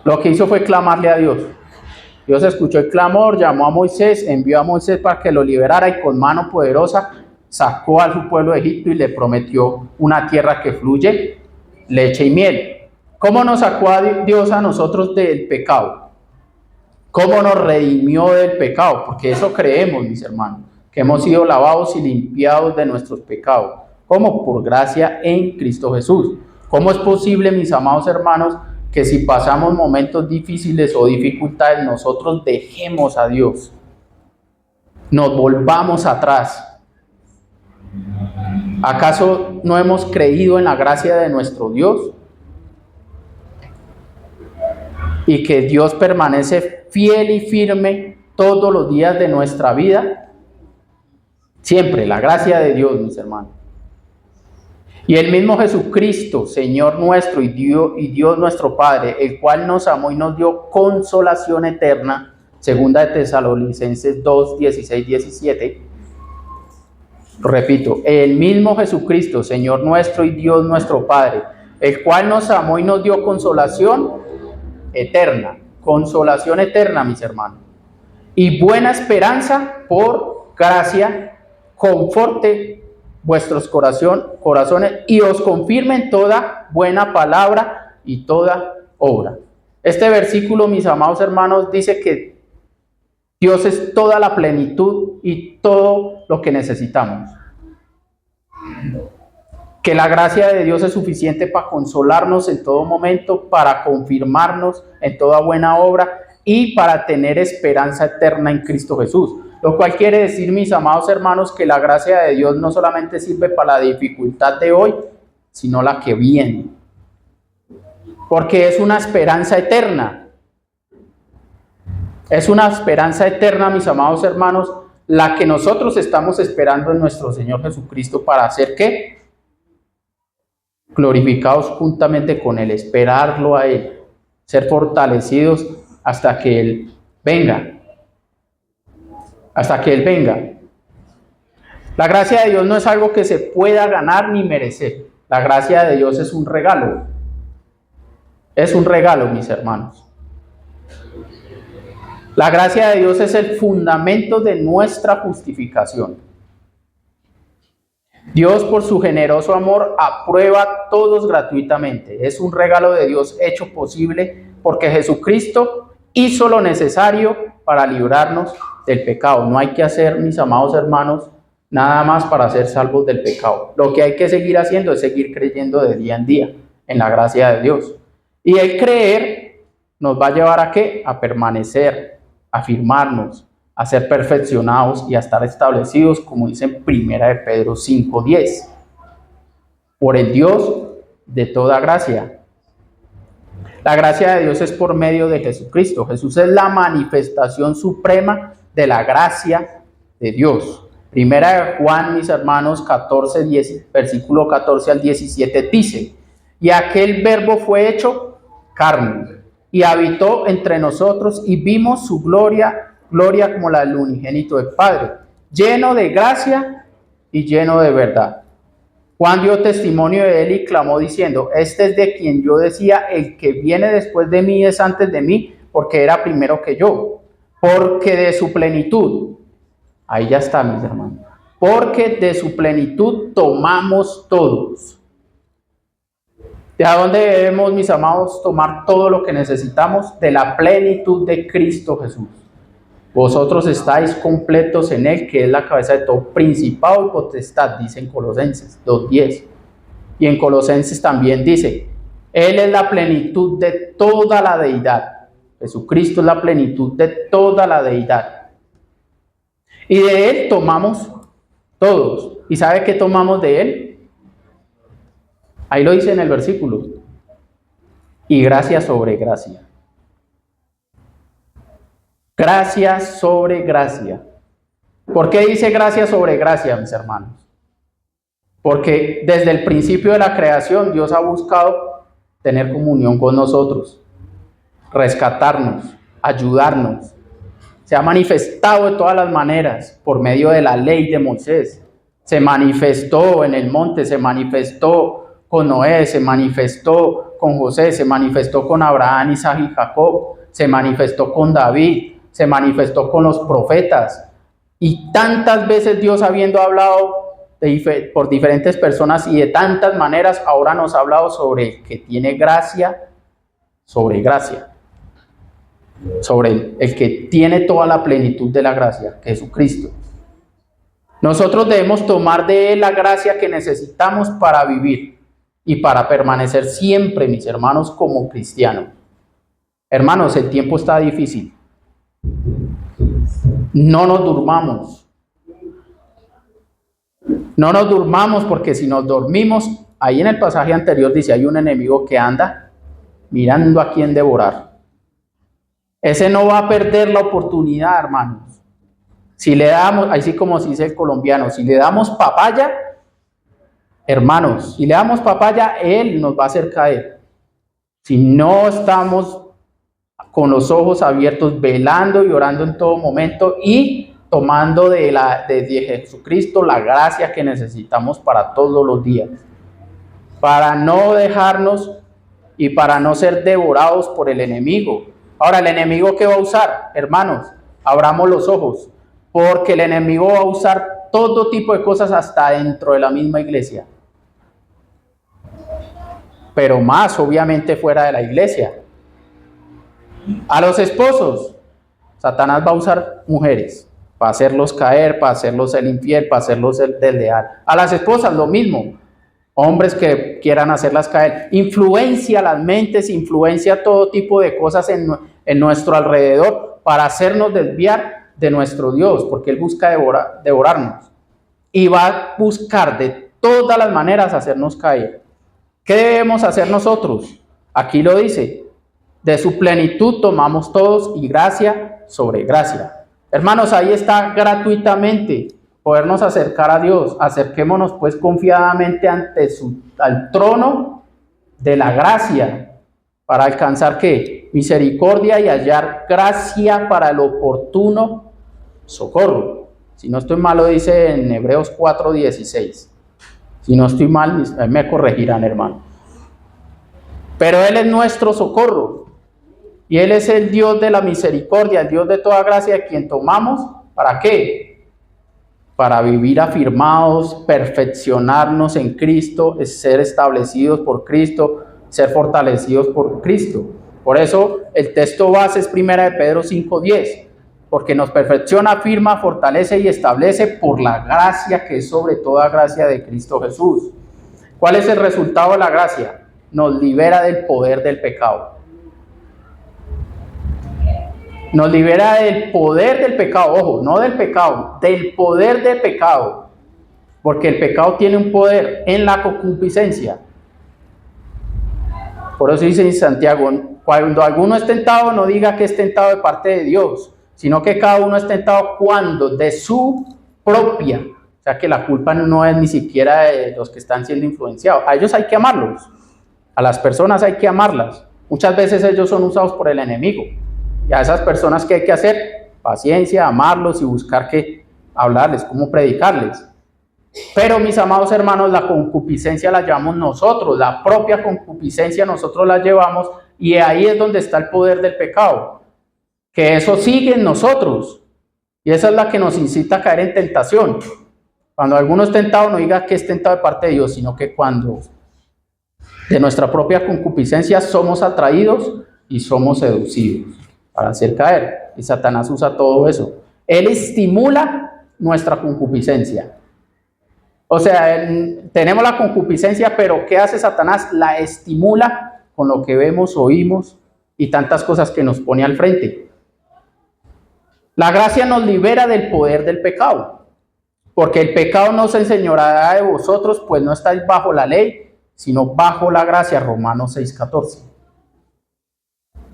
Lo que hizo fue clamarle a Dios. Dios escuchó el clamor, llamó a Moisés, envió a Moisés para que lo liberara y con mano poderosa sacó a su pueblo de Egipto y le prometió una tierra que fluye leche y miel. ¿Cómo nos sacó a Dios a nosotros del pecado? ¿Cómo nos redimió del pecado? Porque eso creemos, mis hermanos, que hemos sido lavados y limpiados de nuestros pecados. ¿Cómo? Por gracia en Cristo Jesús. ¿Cómo es posible, mis amados hermanos, que si pasamos momentos difíciles o dificultades, nosotros dejemos a Dios? Nos volvamos atrás. ¿Acaso no hemos creído en la gracia de nuestro Dios? Y que Dios permanece fiel y firme todos los días de nuestra vida. Siempre, la gracia de Dios, mis hermanos. Y el mismo Jesucristo, Señor nuestro y Dios nuestro Padre, el cual nos amó y nos dio consolación eterna, segunda de Tesalonicenses 2, 16, 17. Repito, el mismo Jesucristo, Señor nuestro y Dios nuestro Padre, el cual nos amó y nos dio consolación eterna, mis hermanos. Y buena esperanza por gracia, conforte vuestros corazones y os confirmen toda buena palabra y toda obra. Este versículo, mis amados hermanos, dice que Dios es toda la plenitud y todo lo que necesitamos. Que la gracia de Dios es suficiente para consolarnos en todo momento, para confirmarnos en toda buena obra y para tener esperanza eterna en Cristo Jesús. Lo cual quiere decir, mis amados hermanos, que la gracia de Dios no solamente sirve para la dificultad de hoy, sino la que viene. Porque es una esperanza eterna. Es una esperanza eterna, mis amados hermanos, la que nosotros estamos esperando en nuestro Señor Jesucristo para hacer ¿qué? Glorificados juntamente con Él, esperarlo a Él, ser fortalecidos hasta que Él venga. Hasta que Él venga. La gracia de Dios no es algo que se pueda ganar ni merecer. La gracia de Dios es un regalo. Es un regalo, mis hermanos. La gracia de Dios es el fundamento de nuestra justificación. Dios, por su generoso amor, aprueba a todos gratuitamente. Es un regalo de Dios hecho posible porque Jesucristo hizo lo necesario para librarnos del pecado. No hay que hacer, mis amados hermanos, nada más para ser salvos del pecado. Lo que hay que seguir haciendo es seguir creyendo de día en día en la gracia de Dios. Y el creer nos va a llevar ¿a qué? A permanecer, a firmarnos, a ser perfeccionados y a estar establecidos, como dice en 1 de Pedro 5:10. Por el Dios de toda gracia, La gracia de Dios es por medio de Jesucristo. Jesús es la manifestación suprema de la gracia de Dios. Primera de Juan, mis hermanos, 14, 10, versículo 14 al 17 dice: y aquel verbo fue hecho carne y habitó entre nosotros y vimos su gloria, gloria como la del unigénito del Padre, lleno de gracia y lleno de verdad. Juan dio testimonio de él y clamó diciendo: este es de quien yo decía, el que viene después de mí es antes de mí, porque era primero que yo, porque de su plenitud, ahí ya está, mis hermanos, porque de su plenitud tomamos todos. ¿De a dónde debemos, mis amados, tomar todo lo que necesitamos? De la plenitud de Cristo Jesús. Vosotros estáis completos en él, que es la cabeza de todo principado y potestad, dice en Colosenses 2:10. Y en Colosenses también dice: él es la plenitud de toda la deidad. Jesucristo es la plenitud de toda la deidad. Y de él tomamos todos. ¿Y sabe qué tomamos de él? Ahí lo dice en el versículo: y gracia sobre gracia. Gracia sobre gracia. ¿Por qué dice gracia sobre gracia, mis hermanos? Porque desde el principio de la creación Dios ha buscado tener comunión con nosotros, rescatarnos, ayudarnos. Se ha manifestado de todas las maneras por medio de la ley de Moisés. Se manifestó en el monte, se manifestó con Noé, se manifestó con José, se manifestó con Abraham, Isaac y Jacob, se manifestó con David, se manifestó con los profetas. Y tantas veces Dios, habiendo hablado por diferentes personas y de tantas maneras, ahora nos ha hablado sobre el que tiene gracia sobre gracia, sobre el que tiene toda la plenitud de la gracia, Jesucristo. Nosotros debemos tomar de él la gracia que necesitamos para vivir y para permanecer siempre, mis hermanos, como cristianos. Hermanos, el tiempo está difícil. No nos durmamos. No nos durmamos, porque si nos dormimos, ahí en el pasaje anterior dice: hay un enemigo que anda mirando a quién devorar. Ese no va a perder la oportunidad, hermanos. Si le damos, así como se dice el colombiano, si le damos papaya, hermanos, si le damos papaya, él nos va a hacer caer. Si no estamos con los ojos abiertos, velando y orando en todo momento y tomando de Jesucristo la gracia que necesitamos para todos los días, para no dejarnos y para no ser devorados por el enemigo. Ahora, ¿el enemigo qué va a usar? Hermanos, abramos los ojos, porque el enemigo va a usar todo tipo de cosas hasta dentro de la misma iglesia, pero más obviamente fuera de la iglesia. A los esposos, Satanás va a usar mujeres para hacerlos caer, para hacerlos ser infiel, para hacerlos ser desleal. A las esposas lo mismo, hombres que quieran hacerlas caer. Influencia las mentes, influencia todo tipo de cosas en nuestro alrededor para hacernos desviar de nuestro Dios, porque él busca devorarnos y va a buscar de todas las maneras hacernos caer. ¿Qué debemos hacer nosotros? Aquí lo dice: de su plenitud tomamos todos y gracia sobre gracia. Hermanos, ahí está gratuitamente podernos acercar a Dios. Acerquémonos pues confiadamente al trono de la gracia, para alcanzar ¿qué? Misericordia y hallar gracia para el oportuno socorro. Si no estoy mal, lo dice en Hebreos 4:16. Si no estoy mal, me corregirán, hermano. Pero él es nuestro socorro. Y él es el Dios de la misericordia, el Dios de toda gracia, de quien tomamos, ¿para qué? Para vivir afirmados, perfeccionarnos en Cristo, ser establecidos por Cristo, ser fortalecidos por Cristo. Por eso el texto base es 1 Pedro 5:10, porque nos perfecciona, afirma, fortalece y establece por la gracia que es sobre toda gracia de Cristo Jesús. ¿Cuál es el resultado de la gracia? Nos libera del poder del pecado. Nos libera del poder del pecado, ojo, no del pecado, del poder del pecado, porque el pecado tiene un poder en la concupiscencia. Por eso dice en Santiago: cuando alguno es tentado, no diga que es tentado de parte de Dios, sino que cada uno es tentado cuando de su propia, o sea que la culpa no es ni siquiera de los que están siendo influenciados. A ellos hay que amarlos, a las personas hay que amarlas. Muchas veces ellos son usados por el enemigo. Y a esas personas, ¿qué hay que hacer? Paciencia, amarlos y buscar qué hablarles, cómo predicarles. Pero mis amados hermanos, la concupiscencia la llevamos nosotros, la propia concupiscencia nosotros la llevamos, y ahí es donde está el poder del pecado, que eso sigue en nosotros, y esa es la que nos incita a caer en tentación. Cuando alguno es tentado, no diga que es tentado de parte de Dios, sino que cuando de nuestra propia concupiscencia somos atraídos y somos seducidos para hacer caer, y Satanás usa todo eso. Él estimula nuestra concupiscencia. O sea, tenemos la concupiscencia, pero ¿qué hace Satanás? La estimula con lo que vemos, oímos y tantas cosas que nos pone al frente. La gracia nos libera del poder del pecado, porque el pecado no se enseñoreará de vosotros, pues no estáis bajo la ley, sino bajo la gracia. Romanos 6:14.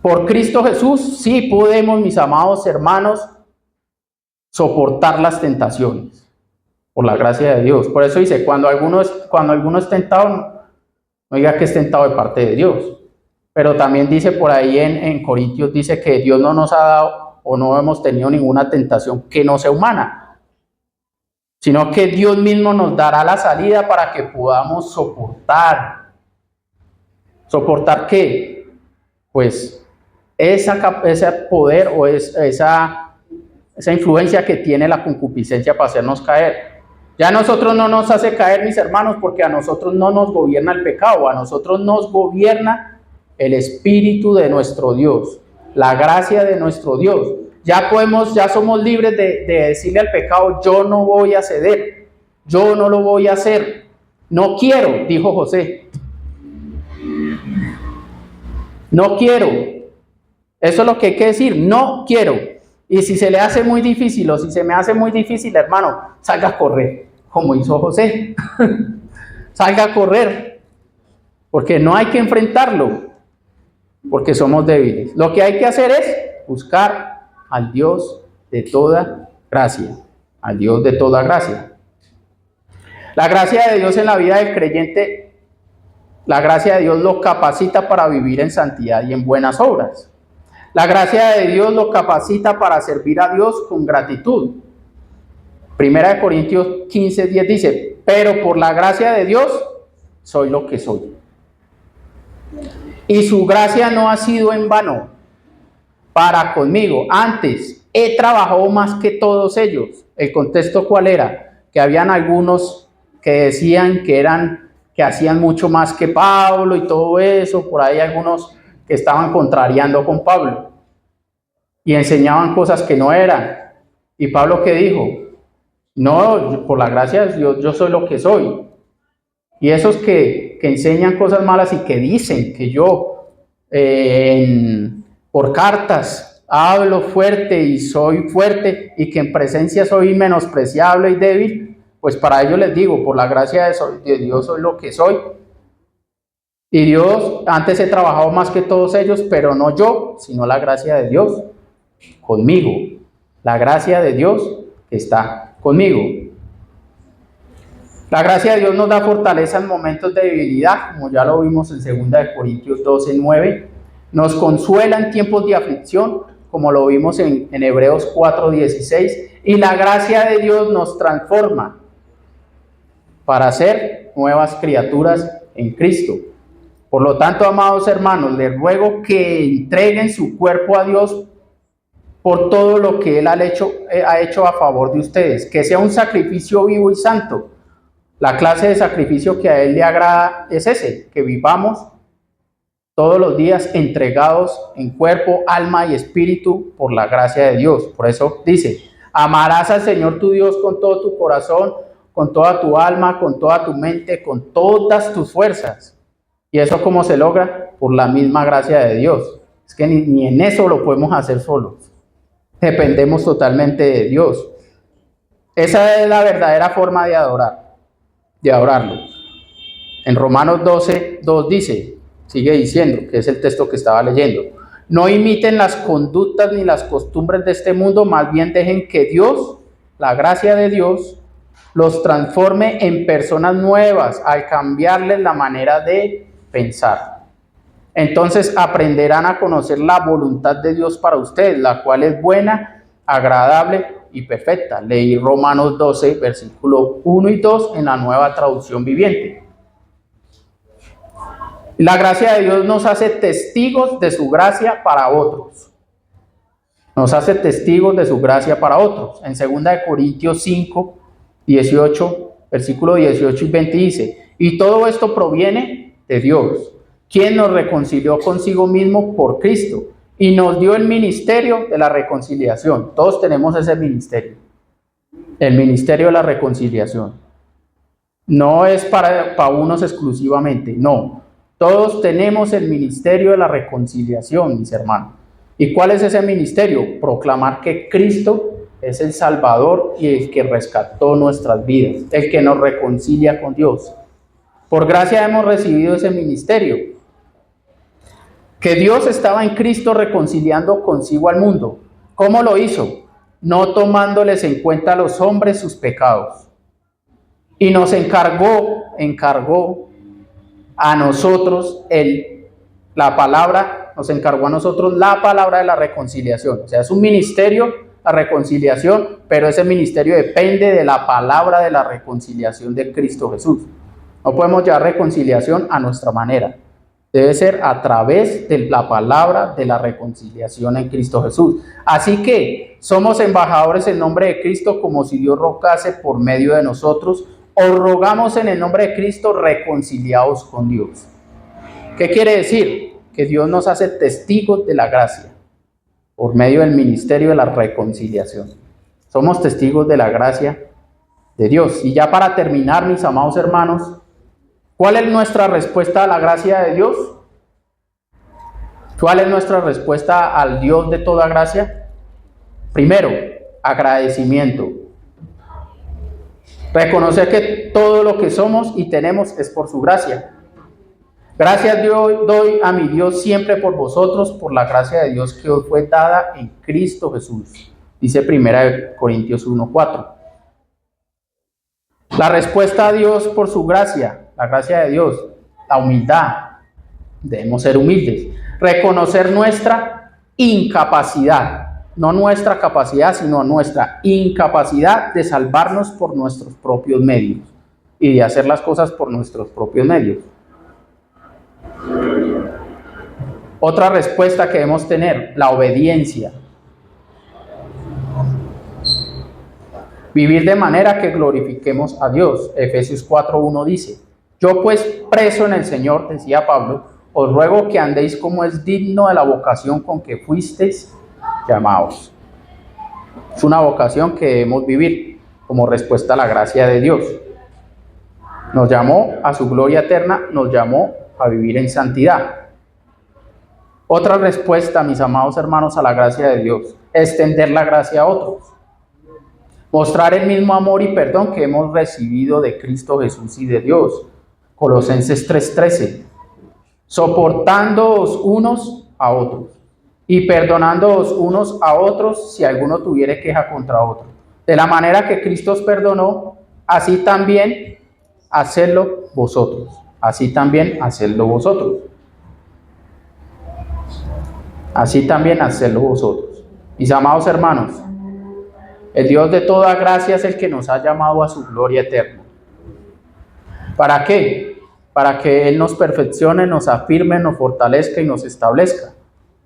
Por Cristo Jesús sí podemos, mis amados hermanos, soportar las tentaciones. Por la gracia de Dios. Por eso dice, cuando alguno es tentado, no diga que es tentado de parte de Dios. Pero también dice por ahí en Corintios, dice que Dios no nos ha dado o no hemos tenido ninguna tentación que no sea humana, sino que Dios mismo nos dará la salida para que podamos soportar. ¿Soportar qué? Pues ese poder o esa influencia que tiene la concupiscencia para hacernos caer. Ya a nosotros no nos hace caer, mis hermanos, porque a nosotros no nos gobierna el pecado, a nosotros nos gobierna el Espíritu de nuestro Dios, la gracia de nuestro Dios. Ya somos libres de decirle al pecado, yo no voy a ceder, yo no lo voy a hacer, no quiero, dijo José. No quiero. Eso es lo que hay que decir, no quiero. Y si se le hace muy difícil o si se me hace muy difícil, hermano, salga a correr, como hizo José. Salga a correr, porque no hay que enfrentarlo, porque somos débiles. Lo que hay que hacer es buscar al Dios de toda gracia, al Dios de toda gracia. La gracia de Dios en la vida del creyente, la gracia de Dios lo capacita para vivir en santidad y en buenas obras. La gracia de Dios lo capacita para servir a Dios con gratitud. Primera de Corintios 15:10 dice, pero por la gracia de Dios soy lo que soy. Y su gracia no ha sido en vano para conmigo. Antes, he trabajado más que todos ellos. ¿El contexto cuál era? Que habían algunos que decían que hacían mucho más que Pablo y todo eso. Por ahí algunos que estaban contrariando con Pablo y enseñaban cosas que no eran. ¿Y Pablo qué dijo? No, por la gracia de Dios yo soy lo que soy. Y esos que enseñan cosas malas y que dicen que yo por cartas hablo fuerte y soy fuerte y que en presencia soy menospreciable y débil, pues para ellos les digo, por la gracia de Dios soy lo que soy. Y Dios, antes he trabajado más que todos ellos, pero no yo, sino la gracia de Dios conmigo. La gracia de Dios que está conmigo. La gracia de Dios nos da fortaleza en momentos de debilidad, como ya lo vimos en 2 Corintios 12:9. Nos consuela en tiempos de aflicción, como lo vimos en Hebreos 4:16. Y la gracia de Dios nos transforma para ser nuevas criaturas en Cristo. Por lo tanto, amados hermanos, les ruego que entreguen su cuerpo a Dios por todo lo que Él ha hecho a favor de ustedes, que sea un sacrificio vivo y santo. La clase de sacrificio que a Él le agrada es ese, que vivamos todos los días entregados en cuerpo, alma y espíritu por la gracia de Dios. Por eso dice, amarás al Señor tu Dios con todo tu corazón, con toda tu alma, con toda tu mente, con todas tus fuerzas. ¿Y eso cómo se logra? Por la misma gracia de Dios. Es que ni en eso lo podemos hacer solos. Dependemos totalmente de Dios. Esa es la verdadera forma de adorarlo. En Romanos 12:2 dice, Sigue diciendo, que es el texto que estaba leyendo. No imiten las conductas ni las costumbres de este mundo, más bien dejen que Dios, la gracia de Dios, los transforme en personas nuevas al cambiarles la manera de pensar. Entonces aprenderán a conocer la voluntad de Dios para ustedes, la cual es buena, agradable y perfecta. Leí Romanos 12, versículos 1 y 2 en la Nueva Traducción Viviente. La gracia de Dios nos hace testigos de su gracia para otros. Nos hace testigos de su gracia para otros. En 2 Corintios 5, 18, versículo 18 y 20 dice, y todo esto proviene de Dios, quien nos reconcilió consigo mismo por Cristo y nos dio el ministerio de la reconciliación. Todos tenemos ese ministerio, el ministerio de la reconciliación. No es para unos exclusivamente, no. Todos tenemos el ministerio de la reconciliación, mis hermanos. ¿Y cuál es ese ministerio? Proclamar que Cristo es el Salvador y el que rescató nuestras vidas, el que nos reconcilia con Dios. Por gracia hemos recibido ese ministerio. Que Dios estaba en Cristo reconciliando consigo al mundo. ¿Cómo lo hizo? No tomándoles en cuenta a los hombres sus pecados. Y nos encargó a nosotros la palabra, nos encargó a nosotros la palabra de la reconciliación. O sea, es un ministerio, la reconciliación, pero ese ministerio depende de la palabra de la reconciliación de Cristo Jesús. No podemos llevar reconciliación a nuestra manera. Debe ser a través de la palabra de la reconciliación en Cristo Jesús. Así que somos embajadores en nombre de Cristo, como si Dios rogase por medio de nosotros. Os rogamos en el nombre de Cristo, reconciliados con Dios. ¿Qué quiere decir? Que Dios nos hace testigos de la gracia por medio del ministerio de la reconciliación. Somos testigos de la gracia de Dios. Y ya para terminar, mis amados hermanos, ¿cuál es nuestra respuesta a la gracia de Dios? ¿Cuál es nuestra respuesta al Dios de toda gracia? Primero, agradecimiento. Reconocer que todo lo que somos y tenemos es por su gracia. Gracias doy a mi Dios siempre por vosotros, por la gracia de Dios que os fue dada en Cristo Jesús. Dice 1 Corintios 1:4. La respuesta a Dios por su gracia, la gracia de Dios, la humildad. Debemos ser humildes. Reconocer nuestra incapacidad. No nuestra capacidad, sino nuestra incapacidad de salvarnos por nuestros propios medios y de hacer las cosas por nuestros propios medios. Otra respuesta que debemos tener, la obediencia. Vivir de manera que glorifiquemos a Dios. Efesios 4:1 dice, yo pues preso en el Señor, decía Pablo, os ruego que andéis como es digno de la vocación con que fuisteis llamados. Es una vocación que debemos vivir como respuesta a la gracia de Dios. Nos llamó a su gloria eterna, nos llamó a vivir en santidad. Otra respuesta, mis amados hermanos, a la gracia de Dios, extender la gracia a otros. Mostrar el mismo amor y perdón que hemos recibido de Cristo Jesús y de Dios. Colosenses 3:13. Soportándoos unos a otros y perdonándoos unos a otros si alguno tuviere queja contra otro. De la manera que Cristo os perdonó, así también hacedlo vosotros. Así también hacedlo vosotros. Así también hacedlo vosotros. Mis amados hermanos, el Dios de toda gracia es el que nos ha llamado a su gloria eterna. ¿Para qué? Para que Él nos perfeccione, nos afirme, nos fortalezca y nos establezca.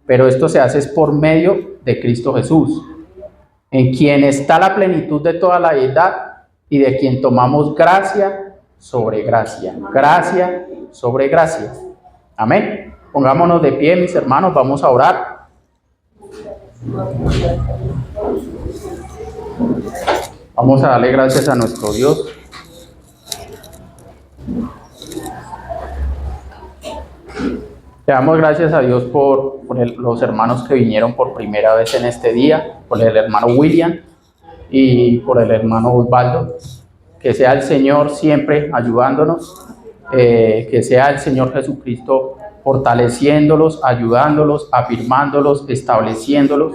Pero esto se hace por medio de Cristo Jesús, en quien está la plenitud de toda la deidad y de quien tomamos gracia sobre gracia. Gracia sobre gracia. Amén. Pongámonos de pie, mis hermanos, vamos a orar. Vamos a darle gracias a nuestro Dios. Le damos gracias a Dios por los hermanos que vinieron por primera vez en este día, por el hermano William y por el hermano Osvaldo. Que sea el Señor siempre ayudándonos, que sea el Señor Jesucristo fortaleciéndolos, ayudándolos, afirmándolos, estableciéndolos.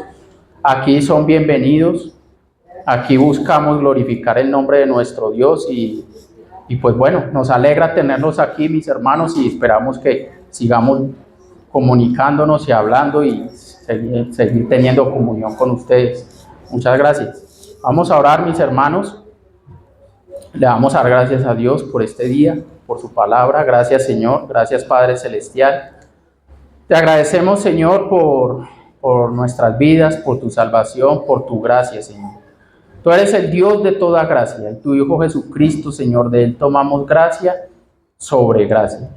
Aquí son bienvenidos. Aquí buscamos glorificar el nombre de nuestro Dios y pues bueno, nos alegra tenerlos aquí, mis hermanos, y esperamos que sigamos comunicándonos y hablando y seguir teniendo comunión con ustedes. Muchas gracias. Vamos a orar, mis hermanos. Le vamos a dar gracias a Dios por este día, por su palabra. Gracias, Señor. Gracias, Padre Celestial. Te agradecemos, Señor, por nuestras vidas, por tu salvación, por tu gracia, Señor. Tú eres el Dios de toda gracia. En tu Hijo Jesucristo, Señor, de Él tomamos gracia sobre gracia.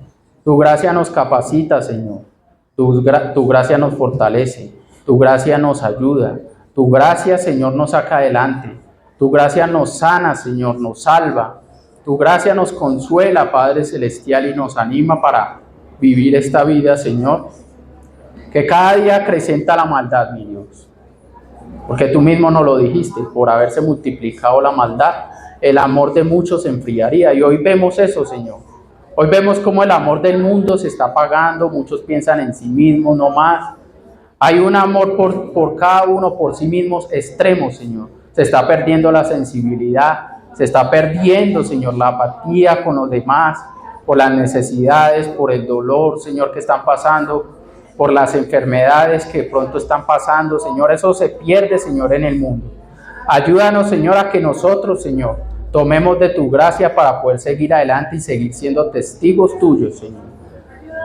Tu gracia nos capacita, Señor. Tu gracia nos fortalece. Tu gracia nos ayuda. Tu gracia, Señor, nos saca adelante. Tu gracia nos sana, Señor, nos salva. Tu gracia nos consuela, Padre Celestial, y nos anima para vivir esta vida, Señor, que cada día acrecenta la maldad, mi Dios. Porque tú mismo nos lo dijiste, por haberse multiplicado la maldad, el amor de muchos se enfriaría. Y hoy vemos eso, Señor. Hoy vemos cómo el amor del mundo se está apagando, muchos piensan en sí mismos, no más. Hay un amor por cada uno, por sí mismos, extremo, Señor. Se está perdiendo la sensibilidad, se está perdiendo, Señor, la apatía con los demás, por las necesidades, por el dolor, Señor, que están pasando, por las enfermedades que pronto están pasando, Señor. Eso se pierde, Señor, en el mundo. Ayúdanos, Señor, a que nosotros, Señor, tomemos de tu gracia para poder seguir adelante y seguir siendo testigos tuyos, Señor.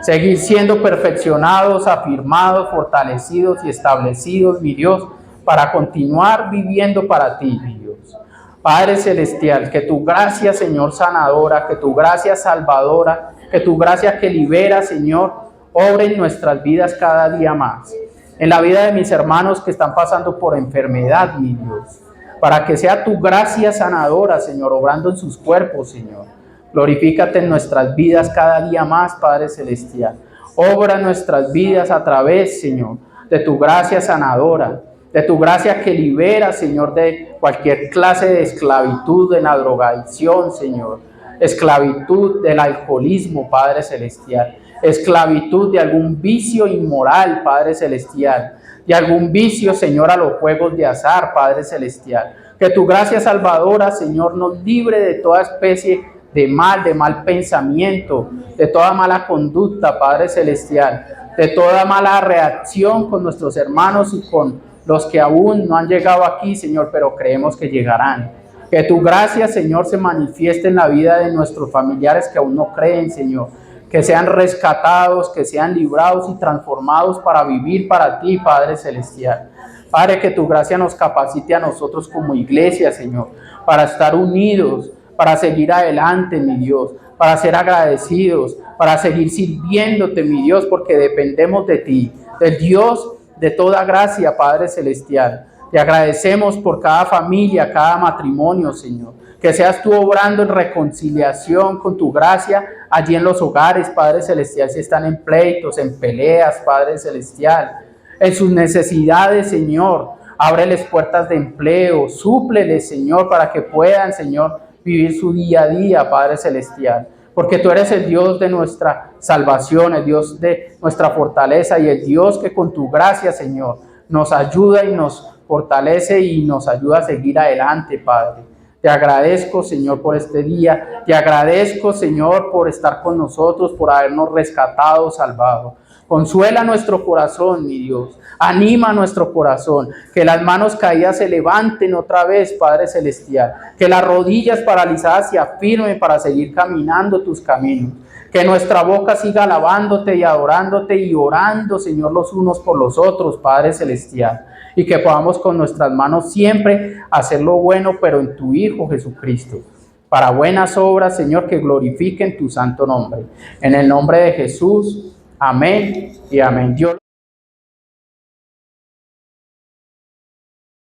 Seguir siendo perfeccionados, afirmados, fortalecidos y establecidos, mi Dios, para continuar viviendo para ti, mi Dios. Padre Celestial, que tu gracia, Señor, sanadora, que tu gracia salvadora, que tu gracia que libera, Señor, obre en nuestras vidas cada día más. En la vida de mis hermanos que están pasando por enfermedad, mi Dios, para que sea tu gracia sanadora, Señor, obrando en sus cuerpos, Señor. Glorifícate en nuestras vidas cada día más, Padre Celestial. Obra en nuestras vidas a través, Señor, de tu gracia sanadora, de tu gracia que libera, Señor, de cualquier clase de esclavitud, de la drogadicción, Señor. Esclavitud del alcoholismo, Padre Celestial. Esclavitud de algún vicio inmoral, Padre Celestial. De algún vicio, Señor, a los juegos de azar, Padre Celestial. Que tu gracia salvadora, Señor, nos libre de toda especie de mal pensamiento, de toda mala conducta, Padre Celestial, de toda mala reacción con nuestros hermanos y con los que aún no han llegado aquí, Señor, pero creemos que llegarán. Que tu gracia, Señor, se manifieste en la vida de nuestros familiares que aún no creen, Señor, que sean rescatados, que sean librados y transformados para vivir para ti, Padre Celestial. Padre, que tu gracia nos capacite a nosotros como iglesia, Señor, para estar unidos, para seguir adelante, mi Dios, para ser agradecidos, para seguir sirviéndote, mi Dios, porque dependemos de ti, del Dios de toda gracia, Padre Celestial. Te agradecemos por cada familia, cada matrimonio, Señor. Que seas tú obrando en reconciliación con tu gracia allí en los hogares, Padre Celestial, si están en pleitos, en peleas, Padre Celestial, en sus necesidades, Señor. Ábreles puertas de empleo, súpleles, Señor, para que puedan, Señor, vivir su día a día, Padre Celestial, porque tú eres el Dios de nuestra salvación, el Dios de nuestra fortaleza y el Dios que con tu gracia, Señor, nos ayuda y nos fortalece y nos ayuda a seguir adelante, Padre. Te agradezco, Señor, por este día. Te agradezco, Señor, por estar con nosotros, por habernos rescatado, salvado. Consuela nuestro corazón, mi Dios. Anima nuestro corazón. Que las manos caídas se levanten otra vez, Padre Celestial. Que las rodillas paralizadas se afirmen para seguir caminando tus caminos. Que nuestra boca siga alabándote y adorándote y orando, Señor, los unos por los otros, Padre Celestial. Y que podamos con nuestras manos siempre hacer lo bueno, pero en tu Hijo Jesucristo. Para buenas obras, Señor, que glorifiquen tu santo nombre. En el nombre de Jesús. Amén y amén. Dios